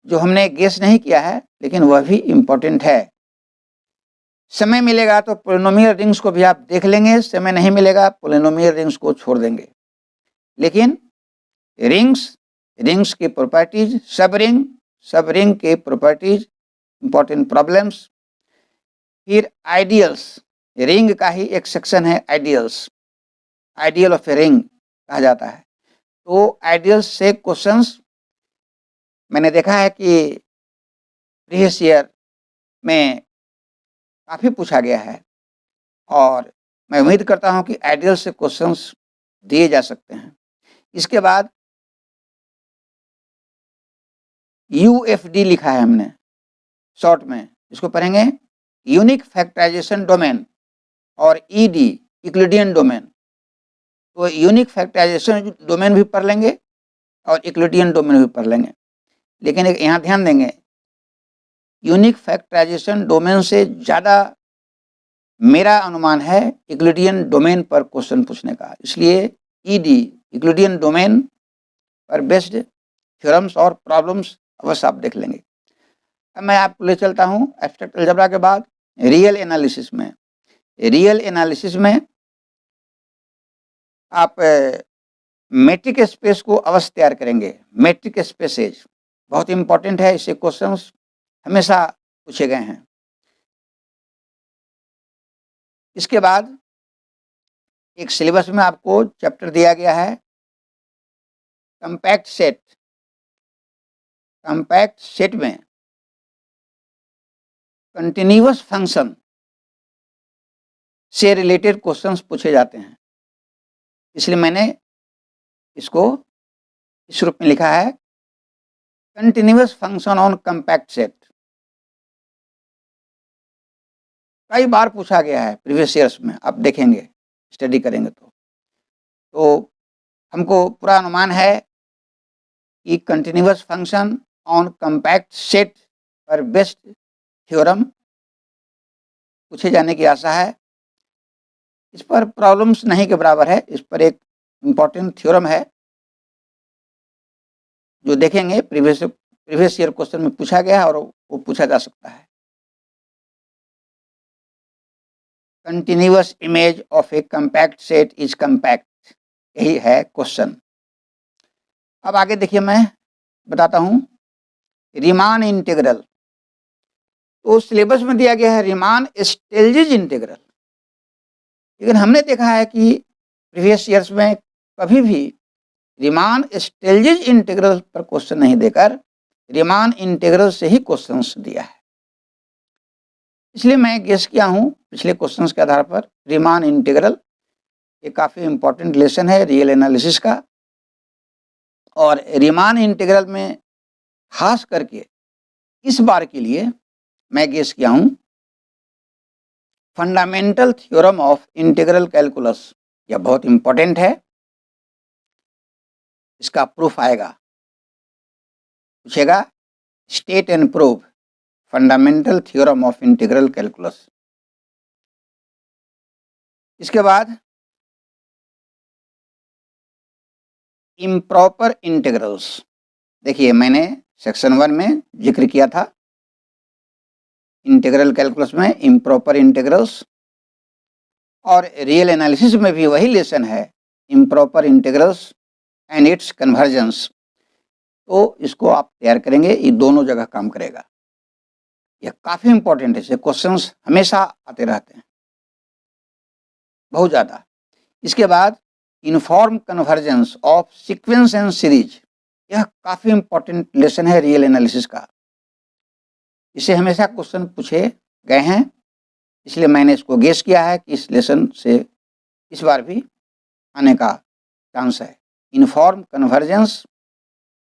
जो हमने गेस नहीं किया है, लेकिन वह भी इंपॉर्टेंट है। समय मिलेगा तो पॉलिनोमियल रिंग्स को भी आप देख लेंगे, समय नहीं मिलेगा पॉलिनोमियल रिंग्स को छोड़ देंगे। लेकिन रिंग्स की प्रॉपर्टीज, सब रिंग के प्रॉपर्टीज, इंपॉर्टेंट प्रॉब्लम्स। फिर आइडियल्स, रिंग का ही एक सेक्शन है ideals, ideal of a ring कहा जाता है। तो आइडियल्स से क्वेश्चंस मैंने देखा है कि प्रीवियस ईयर में काफ़ी पूछा गया है, और मैं उम्मीद करता हूं कि आइडियल से क्वेश्चंस दिए जा सकते हैं। इसके बाद UFD लिखा है हमने शॉर्ट में, इसको पढ़ेंगे यूनिक फैक्टराइजेशन डोमेन, और ED यूक्लिडियन डोमेन। तो यूनिक फैक्टराइजेशन डोमेन भी पढ़ लेंगे और यूक्लिडियन डोमेन भी पढ़ लेंगे। लेकिन यहाँ ध्यान देंगे, यूनिक फैक्टराइजेशन डोमेन से ज़्यादा मेरा अनुमान है यूक्लिडियन डोमेन पर क्वेश्चन पूछने का, इसलिए ED यूक्लिडियन डोमेन पर बेस्ड थ्योरम्स और प्रॉब्लम्स अवश्य आप देख लेंगे। अब मैं आपको ले चलता हूँ एब्स्ट्रैक्ट अलजेब्रा के बाद रियल एनालिसिस में। रियल एनालिसिस में आप मैट्रिक स्पेस को अवश्य तैयार करेंगे। मैट्रिक स्पेसेज बहुत इंपॉर्टेंट है, इससे क्वेश्चंस हमेशा पूछे गए हैं। इसके बाद एक सिलेबस में आपको चैप्टर दिया गया है कंपैक्ट सेट। कंपैक्ट सेट में कंटिन्यूअस फंक्शन से रिलेटेड क्वेश्चंस पूछे जाते हैं, इसलिए मैंने इसको इस रूप में लिखा है continuous function on compact set. कई बार पूछा गया है प्रीवियस ईयर्स में, आप देखेंगे स्टडी करेंगे तो हमको पूरा अनुमान है कि continuous function on compact set पर बेस्ड थ्योरम पूछे जाने की आशा है। इस पर प्रॉब्लम्स नहीं के बराबर है। इस पर एक इम्पॉर्टेंट थ्योरम है जो देखेंगे प्रीवियस ईयर क्वेश्चन में पूछा गया है और वो पूछा जा सकता है। Continuous image of A compact set is compact, यही है क्वेश्चन। अब आगे देखिए, मैं बताता हूँ रीमान इंटीग्रल। तो सिलेबस में दिया गया है रीमान स्टेल्जिज इंटीग्रल, लेकिन हमने देखा है कि प्रीवियस ईयर्स में कभी भी रीमान स्टेल्जिज इंटीग्रल पर क्वेश्चन नहीं देकर रीमान इंटीग्रल से ही क्वेश्चंस दिया है। इसलिए मैं गेस किया हूँ पिछले क्वेश्चंस के आधार पर रीमान इंटीग्रल ये काफ़ी इंपॉर्टेंट लेसन है रियल एनालिसिस का। और रीमान इंटीग्रल में खास करके इस बार के लिए मैं गेस किया हूँ fundamental theorem of integral calculus, यह बहुत इंपॉर्टेंट है। इसका प्रूफ आएगा, पूछेगा state and prove fundamental theorem of integral calculus. इसके बाद इम्प्रॉपर इंटीग्रल्स, देखिए मैंने सेक्शन 1 में जिक्र किया था इंटीग्रल कैलकुलस में इम्प्रॉपर इंटीग्रल्स, और रियल एनालिसिस में भी वही लेसन है improper integrals and it's convergence. तो इसको आप तैयार करेंगे, ये दोनों जगह काम करेगा। यह काफ़ी इंपॉर्टेंट है, इससे क्वेश्चंस हमेशा आते रहते हैं, बहुत ज़्यादा। इसके बाद uniform convergence of sequence and series, यह काफ़ी इंपॉर्टेंट लेसन है रियल एनालिसिस का। इसे हमेशा क्वेश्चन पूछे गए हैं, इसलिए मैंने इसको गेस किया है कि इस लेसन से इस बार भी आने का चांस है। Uniform convergence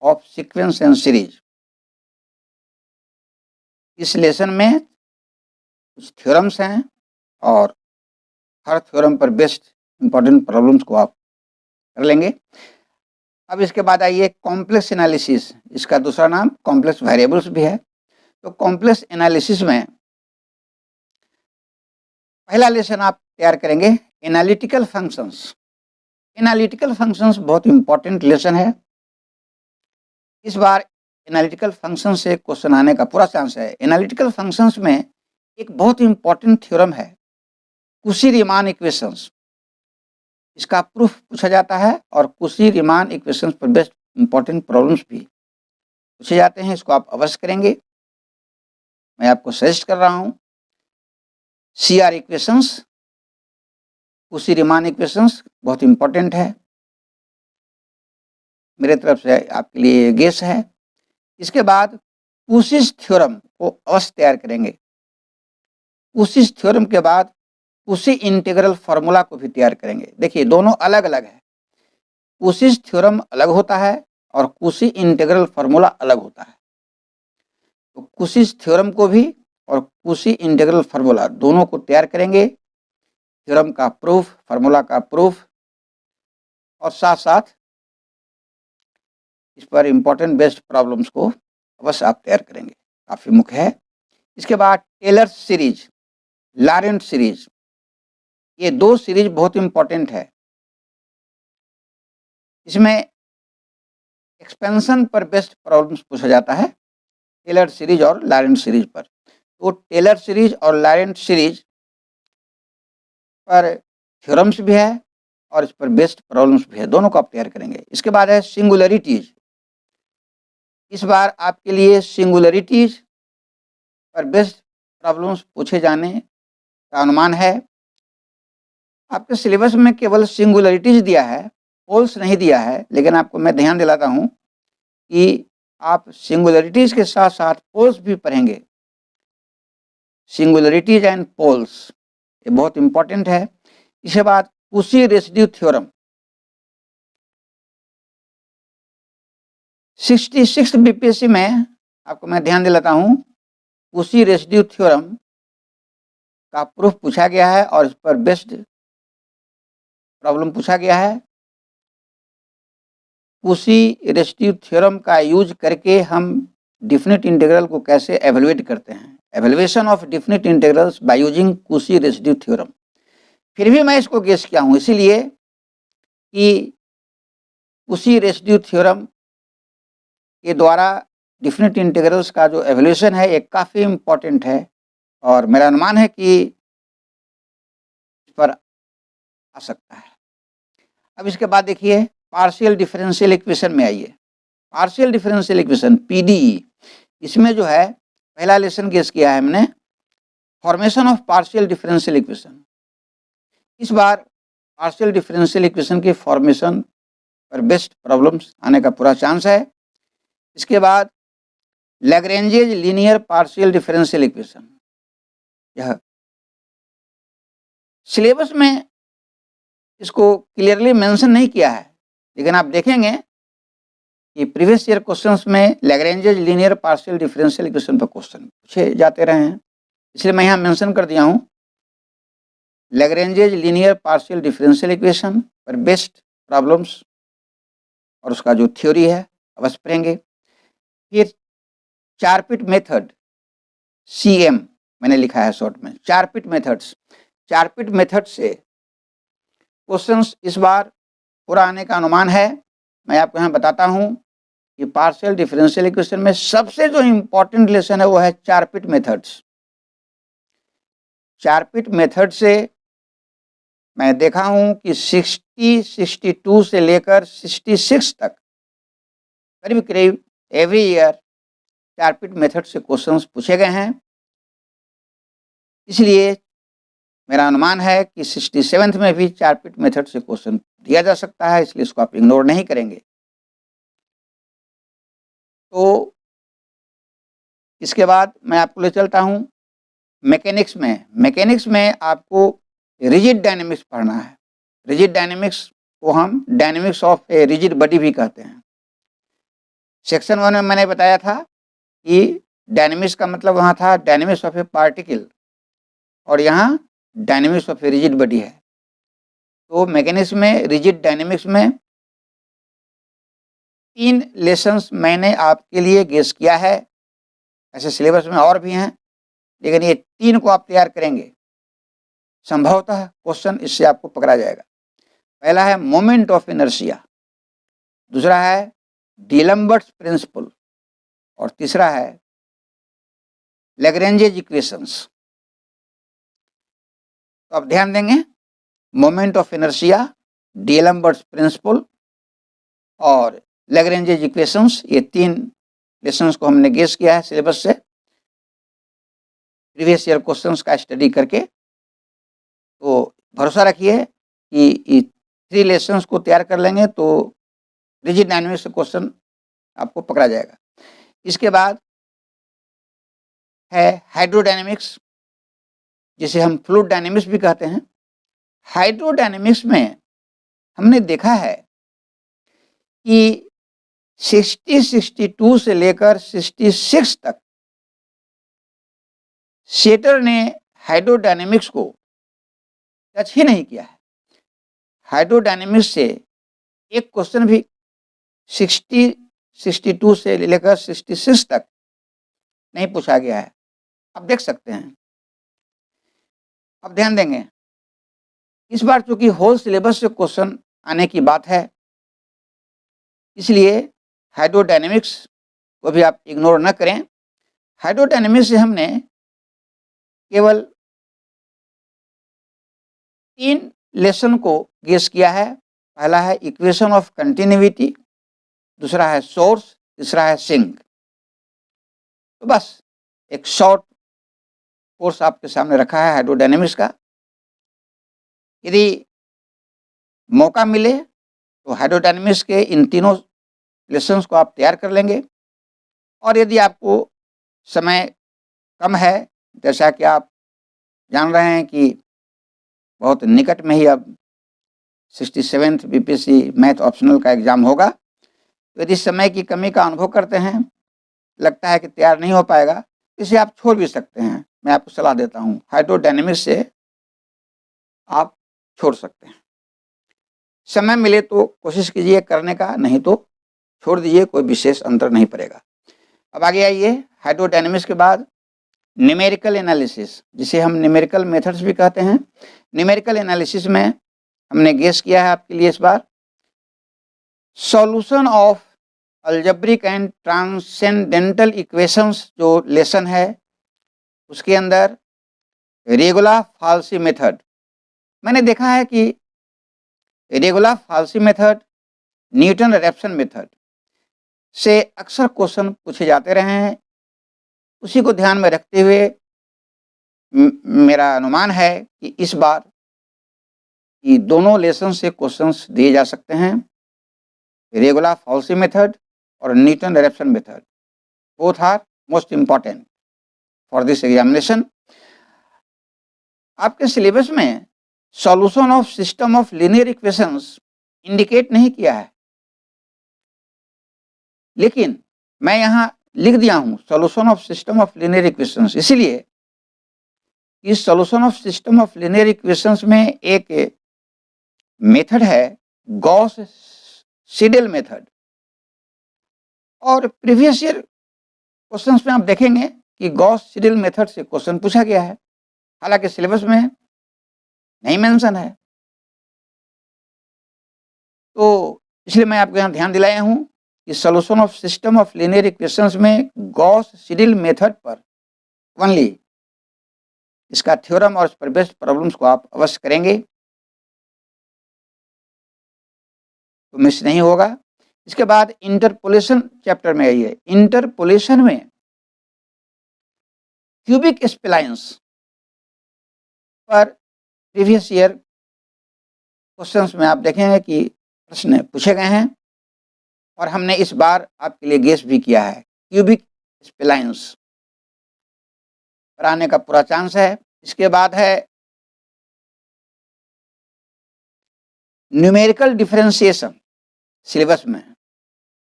of sequence and series, इस लेसन में कुछ थ्योरम्स हैं और हर थ्योरम पर बेस्ड इंपॉर्टेंट प्रॉब्लम्स को आप कर लेंगे। अब इसके बाद आइए कॉम्प्लेक्स एनालिसिस, इसका दूसरा नाम कॉम्प्लेक्स वेरिएबल्स भी है। तो कॉम्प्लेक्स एनालिसिस में पहला लेसन आप तैयार करेंगे एनालिटिकल फंक्शंस। एनालिटिकल फंक्शंस बहुत इंपॉर्टेंट लेसन है। इस बार एनालिटिकल फंक्शन से क्वेश्चन आने का पूरा चांस है। एनालिटिकल फंक्शंस में एक बहुत इंपॉर्टेंट थ्योरम है कुशी-रीमान इक्वेशंस, इसका प्रूफ पूछा जाता है और कुशी-रीमान इक्वेशंस पर बेस्ड इंपॉर्टेंट प्रॉब्लम्स भी पूछे जाते हैं। इसको आप अवश्य करेंगे, मैं आपको सजेस्ट कर रहा हूँ। CR इक्वेशंस, कुशी-रीमान इक्वेशंस बहुत इंपॉर्टेंट है, मेरे तरफ से आपके लिए गेस है। इसके बाद कुशिस थ्योरम को अवश्य तैयार करेंगे। कुशिस थ्योरम के बाद कुशी इंटीग्रल फार्मूला को भी तैयार करेंगे। देखिए दोनों अलग अलग है, कुशिस थ्योरम अलग होता है और कुशी इंटीग्रल फार्मूला अलग होता है। तो कुशिस थ्योरम को भी और कुशी इंटीग्रल फार्मूला दोनों को तैयार करेंगे, थ्योरम का प्रूफ, फार्मूला का प्रूफ, और साथ साथ इस पर इंपॉर्टेंट बेस्ड प्रॉब्लम्स को अवश्य आप तैयार करेंगे, काफ़ी मुख्य है। इसके बाद टेलर सीरीज, लॉरेंट सीरीज, ये दो सीरीज बहुत इंपॉर्टेंट है। इसमें एक्सपेंशन पर बेस्ड प्रॉब्लम्स पूछा जाता है, टेलर सीरीज और लॉरेंट सीरीज पर। तो टेलर सीरीज और लॉरेंट सीरीज पर थ्योरम्स भी है और इस पर बेस्ड प्रॉब्लम्स भी है, दोनों को आप तैयार करेंगे। इसके बाद है सिंगुलरिटीज, इस बार आपके लिए सिंगुलरिटीज पर बेस्ड प्रॉब्लम्स पूछे जाने का अनुमान है। आपके सिलेबस में केवल सिंगुलरिटीज दिया है, पोल्स नहीं दिया है, लेकिन आपको मैं ध्यान दिलाता हूँ कि आप सिंगुलरिटीज के साथ साथ पोल्स भी पढ़ेंगे। सिंगुलरिटीज एंड पोल्स ये बहुत इंपॉर्टेंट है। इसके बाद कुशी रेसिड्यू थ्योरम, 66 बीपीएससी में आपको मैं ध्यान दिलाता हूँ कुशी रेसिड्यू थ्योरम का प्रूफ पूछा गया है और इस पर बेस्ड प्रॉब्लम पूछा गया है। कुशी रेसिड्यू थ्योरम का यूज करके हम डिफिनिट इंटीग्रल को कैसे एवेलुएट करते हैं, evaluation of definite integrals by using कुशी रेसिड्यू थ्योरम। फिर भी मैं इसको गेस किया हूँ, इसीलिए कि उसी रेसिड्यू थ्योरम के द्वारा डिफिनिट इंटीग्रल्स का जो एवोल्यूशन है ये काफ़ी इम्पोर्टेंट है और मेरा अनुमान है कि इस पर आ सकता है। अब इसके बाद देखिए पार्शियल डिफरेंशियल इक्वेशन में आइए। पार्शियल डिफरेंशियल इक्वेशन पीडीई, इसमें जो है पहला लेसन गेस किया है हमने formation of partial differential equation. इस बार पार्शियल डिफरेंशियल इक्वेशन के फॉर्मेशन पर बेस्ट प्रॉब्लम्स आने का पूरा चांस है। इसके बाद लैग्रेंजेज लीनियर पार्शियल डिफरेंशियल इक्वेशन, यह सिलेबस में इसको क्लियरली मेंशन नहीं किया है, लेकिन आप देखेंगे कि प्रीवियस ईयर क्वेश्चंस में लैग्रेंजेज लीनियर पार्शियल डिफरेंशियल इक्वेशन पर क्वेश्चन पूछे जाते रहे हैं, इसलिए मैं यहाँ मेंशन कर दिया हूँ लैग्रेंजेज लीनियर पार्शियल डिफरेंशियल इक्वेशन पर बेस्ड प्रॉब्लम्स और उसका जो थ्योरी है अवश्य पढ़ेंगे। फिर चारपिट मेथड, CM मैंने लिखा है शॉर्ट में, चारपिट मेथड्स, चारपिट मेथड से क्वेश्चंस इस बार पूरा आने का अनुमान है। मैं आपको यहाँ बताता हूँ कि पार्शियल डिफरेंशियल इक्वेशन में सबसे जो इम्पोर्टेंट लेसन है वो है चारपिट मेथड्स। चारपिट मेथड से मैं देखा हूँ कि 60, 62 से लेकर 66 तक करीब करीब एवरी ईयर चारपिट मेथड से क्वेश्चंस पूछे गए हैं, इसलिए मेरा अनुमान है कि 67th में भी चारपिट मेथड से क्वेश्चन दिया जा सकता है, इसलिए इसको आप इग्नोर नहीं करेंगे। तो इसके बाद मैं आपको ले चलता हूँ मैकेनिक्स में। मैकेनिक्स में आपको रिजिड डायनेमिक्स पढ़ना है। रिजिड डायनेमिक्स को हम dynamics of a rigid body भी कहते हैं। सेक्शन 1 में मैंने बताया था कि डायनेमिक्स का मतलब वहाँ था डायनेमिक्स ऑफ ए पार्टिकल और यहाँ dynamics of a rigid body है। तो मैकेनिक्स में रिजिड डायनेमिक्स में 3 लेसन्स मैंने आपके लिए गेस किया है। ऐसे सिलेबस में और भी हैं, लेकिन ये 3 को आप तैयार करेंगे, संभवतः क्वेश्चन इससे आपको पकड़ा जाएगा। पहला है मोमेंट ऑफ इनर्शिया, दूसरा है डीलम्बर्ट्स प्रिंसिपल और तीसरा है लैग्रेंजेज इक्वेशंस। तो आप ध्यान देंगे मोमेंट ऑफ इनर्शिया, डीलम्बर्ट्स प्रिंसिपल और लैग्रेंजेज इक्वेशंस, ये 3 लेसन्स को हमने गेस किया है सिलेबस से प्रीवियस ईयर क्वेश्चंस का स्टडी करके। तो भरोसा रखिए कि ये 3 लेसन्स को तैयार कर लेंगे तो रिजिड डायनेमिक्स से क्वेश्चन आपको पकड़ा जाएगा। इसके बाद है हाइड्रोडायनेमिक्स, जिसे हम फ्लूइड डायनेमिक्स भी कहते हैं। हाइड्रोडायनेमिक्स में हमने देखा है कि 60, 62 से लेकर 66 तक सेटर ने हाइड्रोडायनेमिक्स को टच ही नहीं किया है। हाइड्रोडायनेमिक्स से एक क्वेश्चन भी 60, 62 से लेकर 66 तक नहीं पूछा गया है, आप देख सकते हैं। अब ध्यान देंगे, इस बार चूंकि होल सिलेबस से क्वेश्चन आने की बात है, इसलिए हाइड्रोडायनेमिक्स को भी आप इग्नोर न करें। हाइड्रोडायनेमिक्स से हमने केवल 3 लेसन को गेस किया है। पहला है इक्वेशन ऑफ कंटिन्यूटी, दूसरा है सोर्स, तीसरा है सिंक। तो बस एक शॉर्ट कोर्स आपके सामने रखा है हाइड्रोडायनेमिक्स का। यदि मौका मिले तो हाइड्रोडायनेमिक्स के इन तीनों लेसन्स को आप तैयार कर लेंगे, और यदि आपको समय कम है, जैसा कि आप जान रहे हैं कि बहुत निकट में ही अब 67th बीपीएससी मैथ ऑप्शनल का एग्ज़ाम होगा, तो यदि समय की कमी का अनुभव करते हैं, लगता है कि तैयार नहीं हो पाएगा, इसे आप छोड़ भी सकते हैं। मैं आपको सलाह देता हूँ हाइड्रोडायनेमिक्स से आप छोड़ सकते हैं। समय मिले तो कोशिश कीजिए करने का, नहीं तो छोड़ दीजिए, कोई विशेष अंतर नहीं पड़ेगा। अब आगे आइए, हाइड्रोडायनेमिक्स के बाद न्यूमेरिकल एनालिसिस, जिसे हम न्यूमेरिकल मेथड्स भी कहते हैं। न्यूमेरिकल एनालिसिस में हमने गेस किया है आपके लिए इस बार solution of algebraic and transcendental equations जो लेसन है उसके अंदर रेगुलर फाल्सी मेथड। मैंने देखा है कि regula falsi method, Newton Raphson method से अक्सर क्वेश्चन पूछे जाते रहे हैं। उसी को ध्यान में रखते हुए मेरा अनुमान है कि इस बार ये दोनों लेसन से क्वेश्चंस दिए जा सकते हैं, रेगुलर फाल्सी मेथड और Newton Raphson method. Both are most important for this examination. आपके सिलेबस में solution of system of linear equations indicate नहीं किया है, लेकिन मैं यहाँ लिख दिया हूँ solution of system of linear equations, इसलिए इस solution of system of linear equations में एक मेथड है गॉस सीडेल मेथड, और प्रीवियस ईयर क्वेश्चंस में आप देखेंगे कि गॉस सीडेल मेथड से क्वेश्चन पूछा गया है, हालांकि सिलेबस में नहीं मेंशन है। तो इसलिए मैं आपको यहाँ ध्यान दिलाया हूँ कि solution of system of linear equations में गॉस सीडेल मेथड पर ओनली इसका थ्योरम और इस पर बेस्ड प्रॉब्लम्स को आप अवश्य करेंगे तो मिस नहीं होगा। इसके बाद इंटरपोलेशन चैप्टर में आइए। इंटरपोलेशन में क्यूबिक स्प्लाइंस पर प्रीवियस ईयर क्वेश्चंस में आप देखेंगे कि प्रश्न पूछे गए हैं और हमने इस बार आपके लिए गेस भी किया है। क्यूबिक स्प्लाइंस पर आने का पूरा चांस है। इसके बाद है न्यूमेरिकल डिफरेंशिएशन सिलेबस में,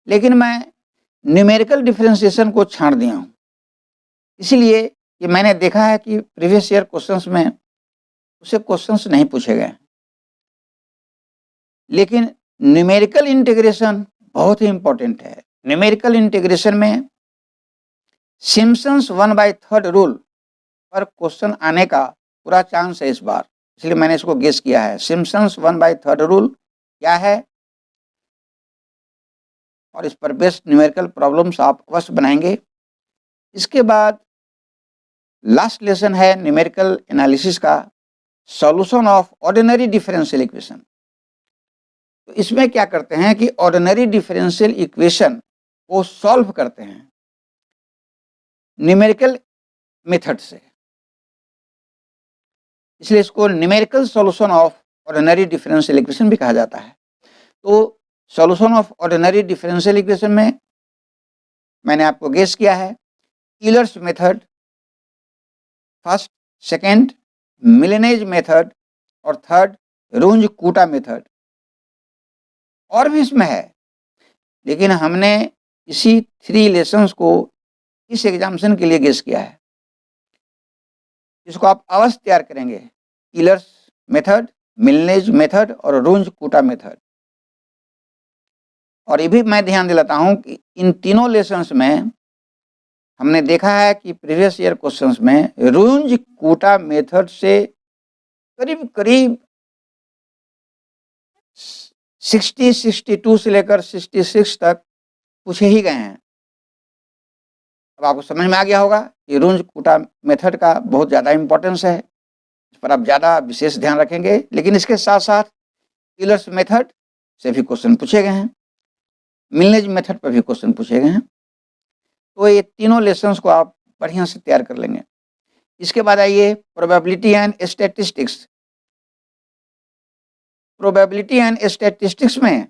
लेकिन मैं न्यूमेरिकल डिफरेंशिएशन को छाड़ दिया हूँ, इसलिए कि मैंने देखा है कि प्रीवियस ईयर क्वेश्चंस में उसे क्वेश्चंस नहीं पूछे गए, लेकिन न्यूमेरिकल इंटीग्रेशन बहुत ही इंपॉर्टेंट है। न्यूमेरिकल इंटीग्रेशन में सिम्पसन्स 1/3 रूल पर क्वेश्चन आने का पूरा चांस है इस बार, इसलिए मैंने इसको गेस किया है। सिम्पसन्स 1/3 रूल क्या है और इस पर बेस्ड न्यूमेरिकल प्रॉब्लम्स आप अवश्य बनाएंगे। इसके बाद लास्ट लेसन है न्यूमेरिकल एनालिसिस का solution of ordinary differential equation. तो इसमें क्या करते हैं कि ऑर्डिनरी डिफरेंशियल इक्वेशन को सॉल्व करते हैं न्यूमेरिकल मेथड से, इसलिए इसको numerical solution of ordinary differential equation भी कहा जाता है। तो solution of ordinary differential equation में मैंने आपको गेस किया है Euler's method first, second Milne's method और थर्ड रुंज-कूटा मेथड। और भी इसमें है, लेकिन हमने इसी 3 लेसन्स को इस एग्जामिनेशन के लिए गेस किया है। इसको आप अवश्य तैयार करेंगे, यूलर्स मेथड, मिलेनेज मेथड और रुंज-कूटा मेथड। और ये भी मैं ध्यान दिलाता हूँ कि इन तीनों लेसन्स में हमने देखा है कि प्रीवियस ईयर क्वेश्चंस में रुंज-कूटा मेथड से करीब करीब 62 से लेकर 66 तक पूछे ही गए हैं। अब आपको समझ में आ गया होगा कि रुंज-कूटा मेथड का बहुत ज़्यादा इम्पोर्टेंस है, इस पर आप ज़्यादा विशेष ध्यान रखेंगे। लेकिन इसके साथ साथ यूलर्स मेथड से भी क्वेश्चन पूछे गए हैं, मिलेनेज मेथड पर भी क्वेश्चन पूछे गए हैं। तो ये तीनों लेसन्स को आप बढ़िया से तैयार कर लेंगे। इसके बाद आइए probability and statistics. Probability and statistics में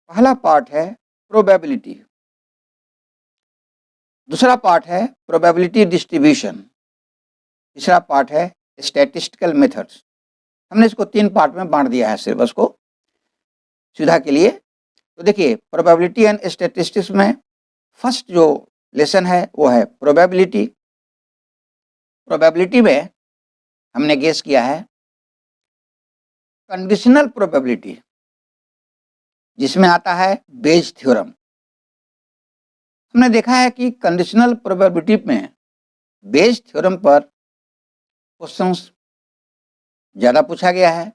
पहला पार्ट है प्रोबेबिलिटी, दूसरा पार्ट है प्रोबेबिलिटी डिस्ट्रीब्यूशन, तीसरा पार्ट है स्टैटिस्टिकल मेथड्स। हमने इसको 3 पार्ट में बांट दिया है सिलेबस को सुविधा के लिए। तो देखिए प्रोबेबिलिटी एंड स्टैटिस्टिक्स में फर्स्ट जो लेसन है वो है प्रोबेबिलिटी। प्रोबेबिलिटी में हमने गेस किया है कंडीशनल प्रोबेबिलिटी, जिसमें आता है बेज थ्योरम। हमने देखा है कि कंडीशनल प्रोबेबिलिटी में बेस थ्योरम पर क्वेश्चंस ज़्यादा पूछा गया है।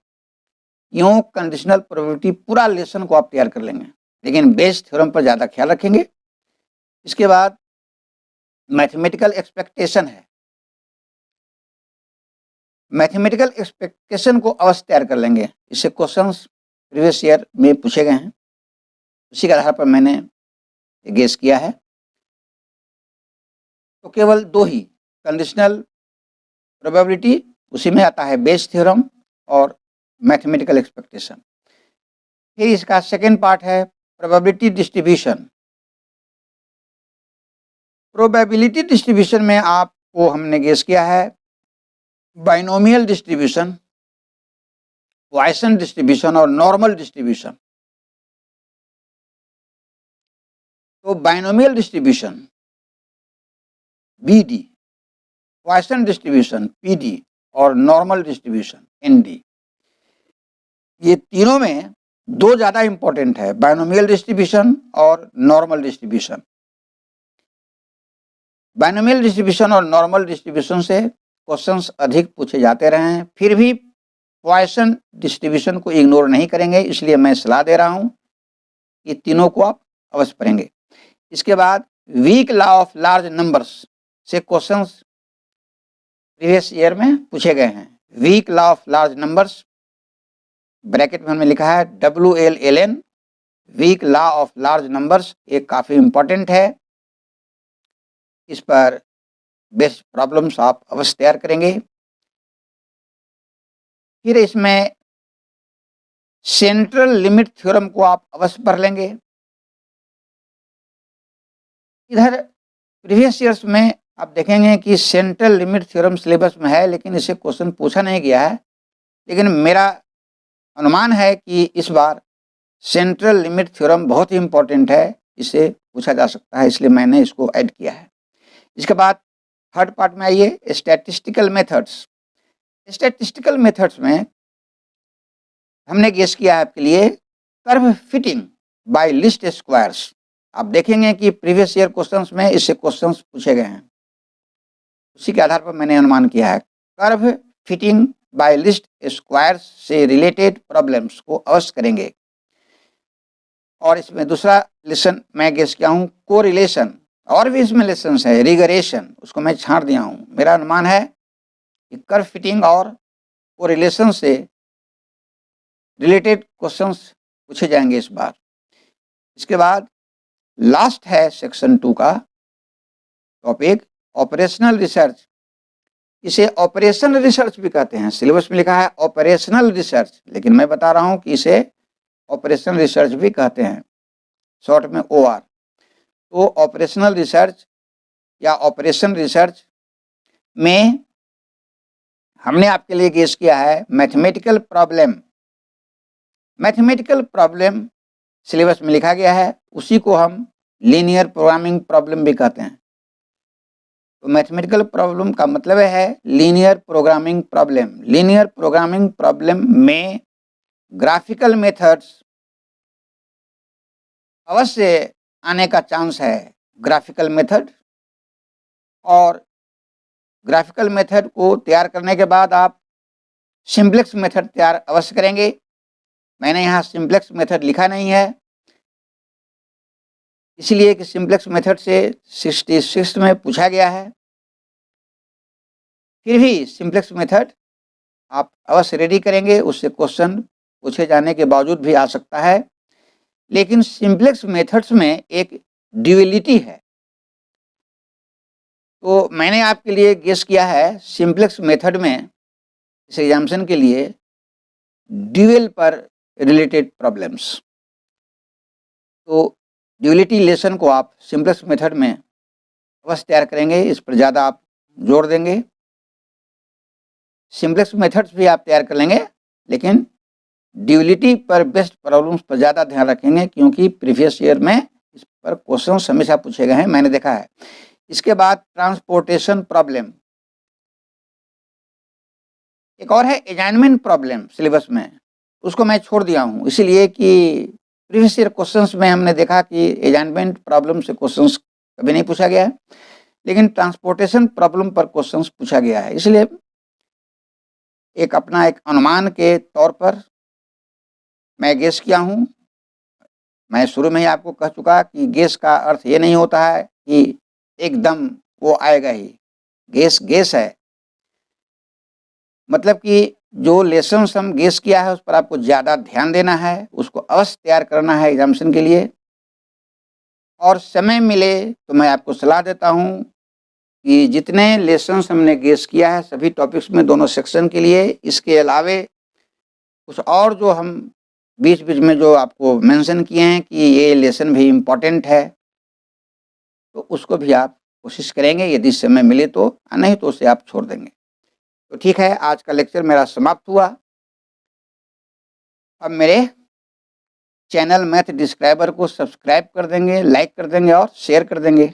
यूँ कंडीशनल प्रोबेबिलिटी पूरा लेसन को आप तैयार कर लेंगे, लेकिन बेस थ्योरम पर ज़्यादा ख्याल रखेंगे। इसके बाद मैथमेटिकल एक्सपेक्टेशन है। मैथमेटिकल एक्सपेक्टेशन को अवश्य तैयार कर लेंगे, इससे क्वेश्चंस प्रीवियस ईयर में पूछे गए हैं, उसी के आधार पर मैंने गेस किया है। तो केवल दो ही, कंडीशनल प्रोबेबिलिटी, उसी में आता है बेस थ्योरम और मैथमेटिकल एक्सपेक्टेशन। फिर इसका सेकेंड पार्ट है प्रोबेबिलिटी डिस्ट्रीब्यूशन। प्रोबेबिलिटी डिस्ट्रीब्यूशन में आपको हमने गेस किया है बाइनोमियल डिस्ट्रीब्यूशन, पॉइसन डिस्ट्रीब्यूशन और नॉर्मल डिस्ट्रीब्यूशन। तो binomial distribution BD, Poisson distribution PD और नॉर्मल डिस्ट्रीब्यूशन ND, ये तीनों में दो ज़्यादा इंपॉर्टेंट है, बाइनोमियल डिस्ट्रीब्यूशन और नॉर्मल डिस्ट्रीब्यूशन। बाइनोमियल डिस्ट्रीब्यूशन और नॉर्मल डिस्ट्रीब्यूशन से क्वेश्चंस अधिक पूछे जाते रहे हैं, फिर भी पॉइसन डिस्ट्रीब्यूशन को इग्नोर नहीं करेंगे, इसलिए मैं सलाह दे रहा हूं कि तीनों को आप अवश्य पढ़ेंगे। इसके बाद weak law of large numbers से क्वेश्चंस प्रीवियस ईयर में पूछे गए हैं। Weak law of large numbers, bracket में हमने लिखा है WLLN, weak law of large numbers, ये काफ़ी इम्पोर्टेंट है। इस पर बेस्ट प्रॉब्लम्स आप अवश्य तैयार करेंगे। फिर इसमें सेंट्रल लिमिट थ्योरम को आप अवश्य पढ़ लेंगे। इधर प्रीवियस ईयर्स में आप देखेंगे कि सेंट्रल लिमिट थ्योरम सिलेबस में है, लेकिन इसे क्वेश्चन पूछा नहीं गया है। लेकिन मेरा अनुमान है कि इस बार सेंट्रल लिमिट थ्योरम बहुत ही इम्पोर्टेंट है, इसे पूछा जा सकता है, इसलिए मैंने इसको ऐड किया है। इसके बाद थर्ड पार्ट में आइए, स्टैटिस्टिकल मेथड्स। स्टैटिस्टिकल मेथड्स में हमने गेस किया है आपके लिए curve fitting bye least squares. आप देखेंगे कि प्रीवियस ईयर क्वेश्चंस में इससे क्वेश्चंस पूछे गए हैं, उसी के आधार पर मैंने अनुमान किया है। Curve fitting by least squares से रिलेटेड प्रॉब्लम्स को अवश्य करेंगे। और इसमें दूसरा लेसन मैं गेस किया हूँ कोरिलेशन, और भी इसमें लेसन्स है, रिगरेशन, उसको मैं छांट दिया हूँ। मेरा अनुमान है कि कर्व फिटिंग और कोरिलेशन से रिलेटेड क्वेश्चंस पूछे जाएंगे इस बार। इसके बाद लास्ट है सेक्शन 2 का टॉपिक ऑपरेशनल रिसर्च। इसे ऑपरेशनल रिसर्च भी कहते हैं, सिलेबस में लिखा है ऑपरेशनल रिसर्च, लेकिन मैं बता रहा हूँ कि इसे ऑपरेशनल रिसर्च भी कहते हैं, शॉर्ट में OR। तो ऑपरेशनल रिसर्च या ऑपरेशन रिसर्च में हमने आपके लिए गेस किया है mathematical problem. Mathematical problem syllabus में लिखा गया है, उसी को हम लीनियर प्रोग्रामिंग प्रॉब्लम भी कहते हैं। तो मैथमेटिकल प्रॉब्लम का मतलब है linear programming problem. Linear programming problem में ग्राफिकल मेथड्स अवश्य आने का चांस है। ग्राफिकल मेथड, और ग्राफिकल मेथड को तैयार करने के बाद आप सिंप्लेक्स मेथड तैयार अवश्य करेंगे। मैंने यहाँ सिंप्लेक्स मेथड लिखा नहीं है, इसलिए कि सिंप्लेक्स मेथड से 66 में पूछा गया है। फिर भी सिंप्लेक्स मेथड आप अवश्य रेडी करेंगे, उससे क्वेश्चन पूछे जाने के बावजूद भी आ सकता है। लेकिन सिंप्लेक्स मेथड्स में एक ड्यूअलिटी है, तो मैंने आपके लिए गेस किया है सिंप्लेक्स मेथड में इस एग्जामिनेशन के लिए ड्यूअल पर रिलेटेड प्रॉब्लम्स। तो ड्यूअलिटी लेसन को आप सिंप्लेक्स मेथड में अवश्य तैयार करेंगे, इस पर ज़्यादा आप जोर देंगे। सिंप्लेक्स मेथड्स भी आप तैयार कर लेंगे, लेकिन ड्यूअलिटी पर बेस्ट प्रॉब्लम्स पर ज़्यादा ध्यान रखेंगे, क्योंकि प्रीवियस ईयर में इस पर क्वेश्चन हमेशा पूछे गए हैं, मैंने देखा है। इसके बाद ट्रांसपोर्टेशन प्रॉब्लम, एक और है असाइनमेंट प्रॉब्लम सिलेबस में, उसको मैं छोड़ दिया हूँ, इसलिए कि प्रीवियस ईयर क्वेश्चंस में हमने देखा कि असाइनमेंट प्रॉब्लम से क्वेश्चंस कभी नहीं पूछा गया है, लेकिन ट्रांसपोर्टेशन प्रॉब्लम पर क्वेश्चंस पूछा गया है। इसलिए एक अपना एक अनुमान के तौर पर मैं गेस किया हूँ। मैं शुरू में ही आपको कह चुका कि गेस का अर्थ ये नहीं होता है कि एकदम वो आएगा ही। गेस है, मतलब कि जो लेसन्स हम गेस किया है उस पर आपको ज़्यादा ध्यान देना है, उसको अवश्य तैयार करना है एग्जामिनेशन के लिए। और समय मिले तो मैं आपको सलाह देता हूँ कि जितने लेसन्स हमने गेस किया है सभी टॉपिक्स में, दोनों सेक्शन के लिए, इसके अलावे कुछ और जो हम बीच-बीच में जो आपको मेंशन किए हैं कि ये लेसन भी इम्पोर्टेंट है, तो उसको भी आप कोशिश करेंगे यदि समय मिले तो, नहीं तो उसे आप छोड़ देंगे। तो ठीक है, आज का लेक्चर मेरा समाप्त हुआ। अब मेरे चैनल मैथ डिस्क्राइबर को सब्सक्राइब कर देंगे, लाइक कर देंगे और शेयर कर देंगे।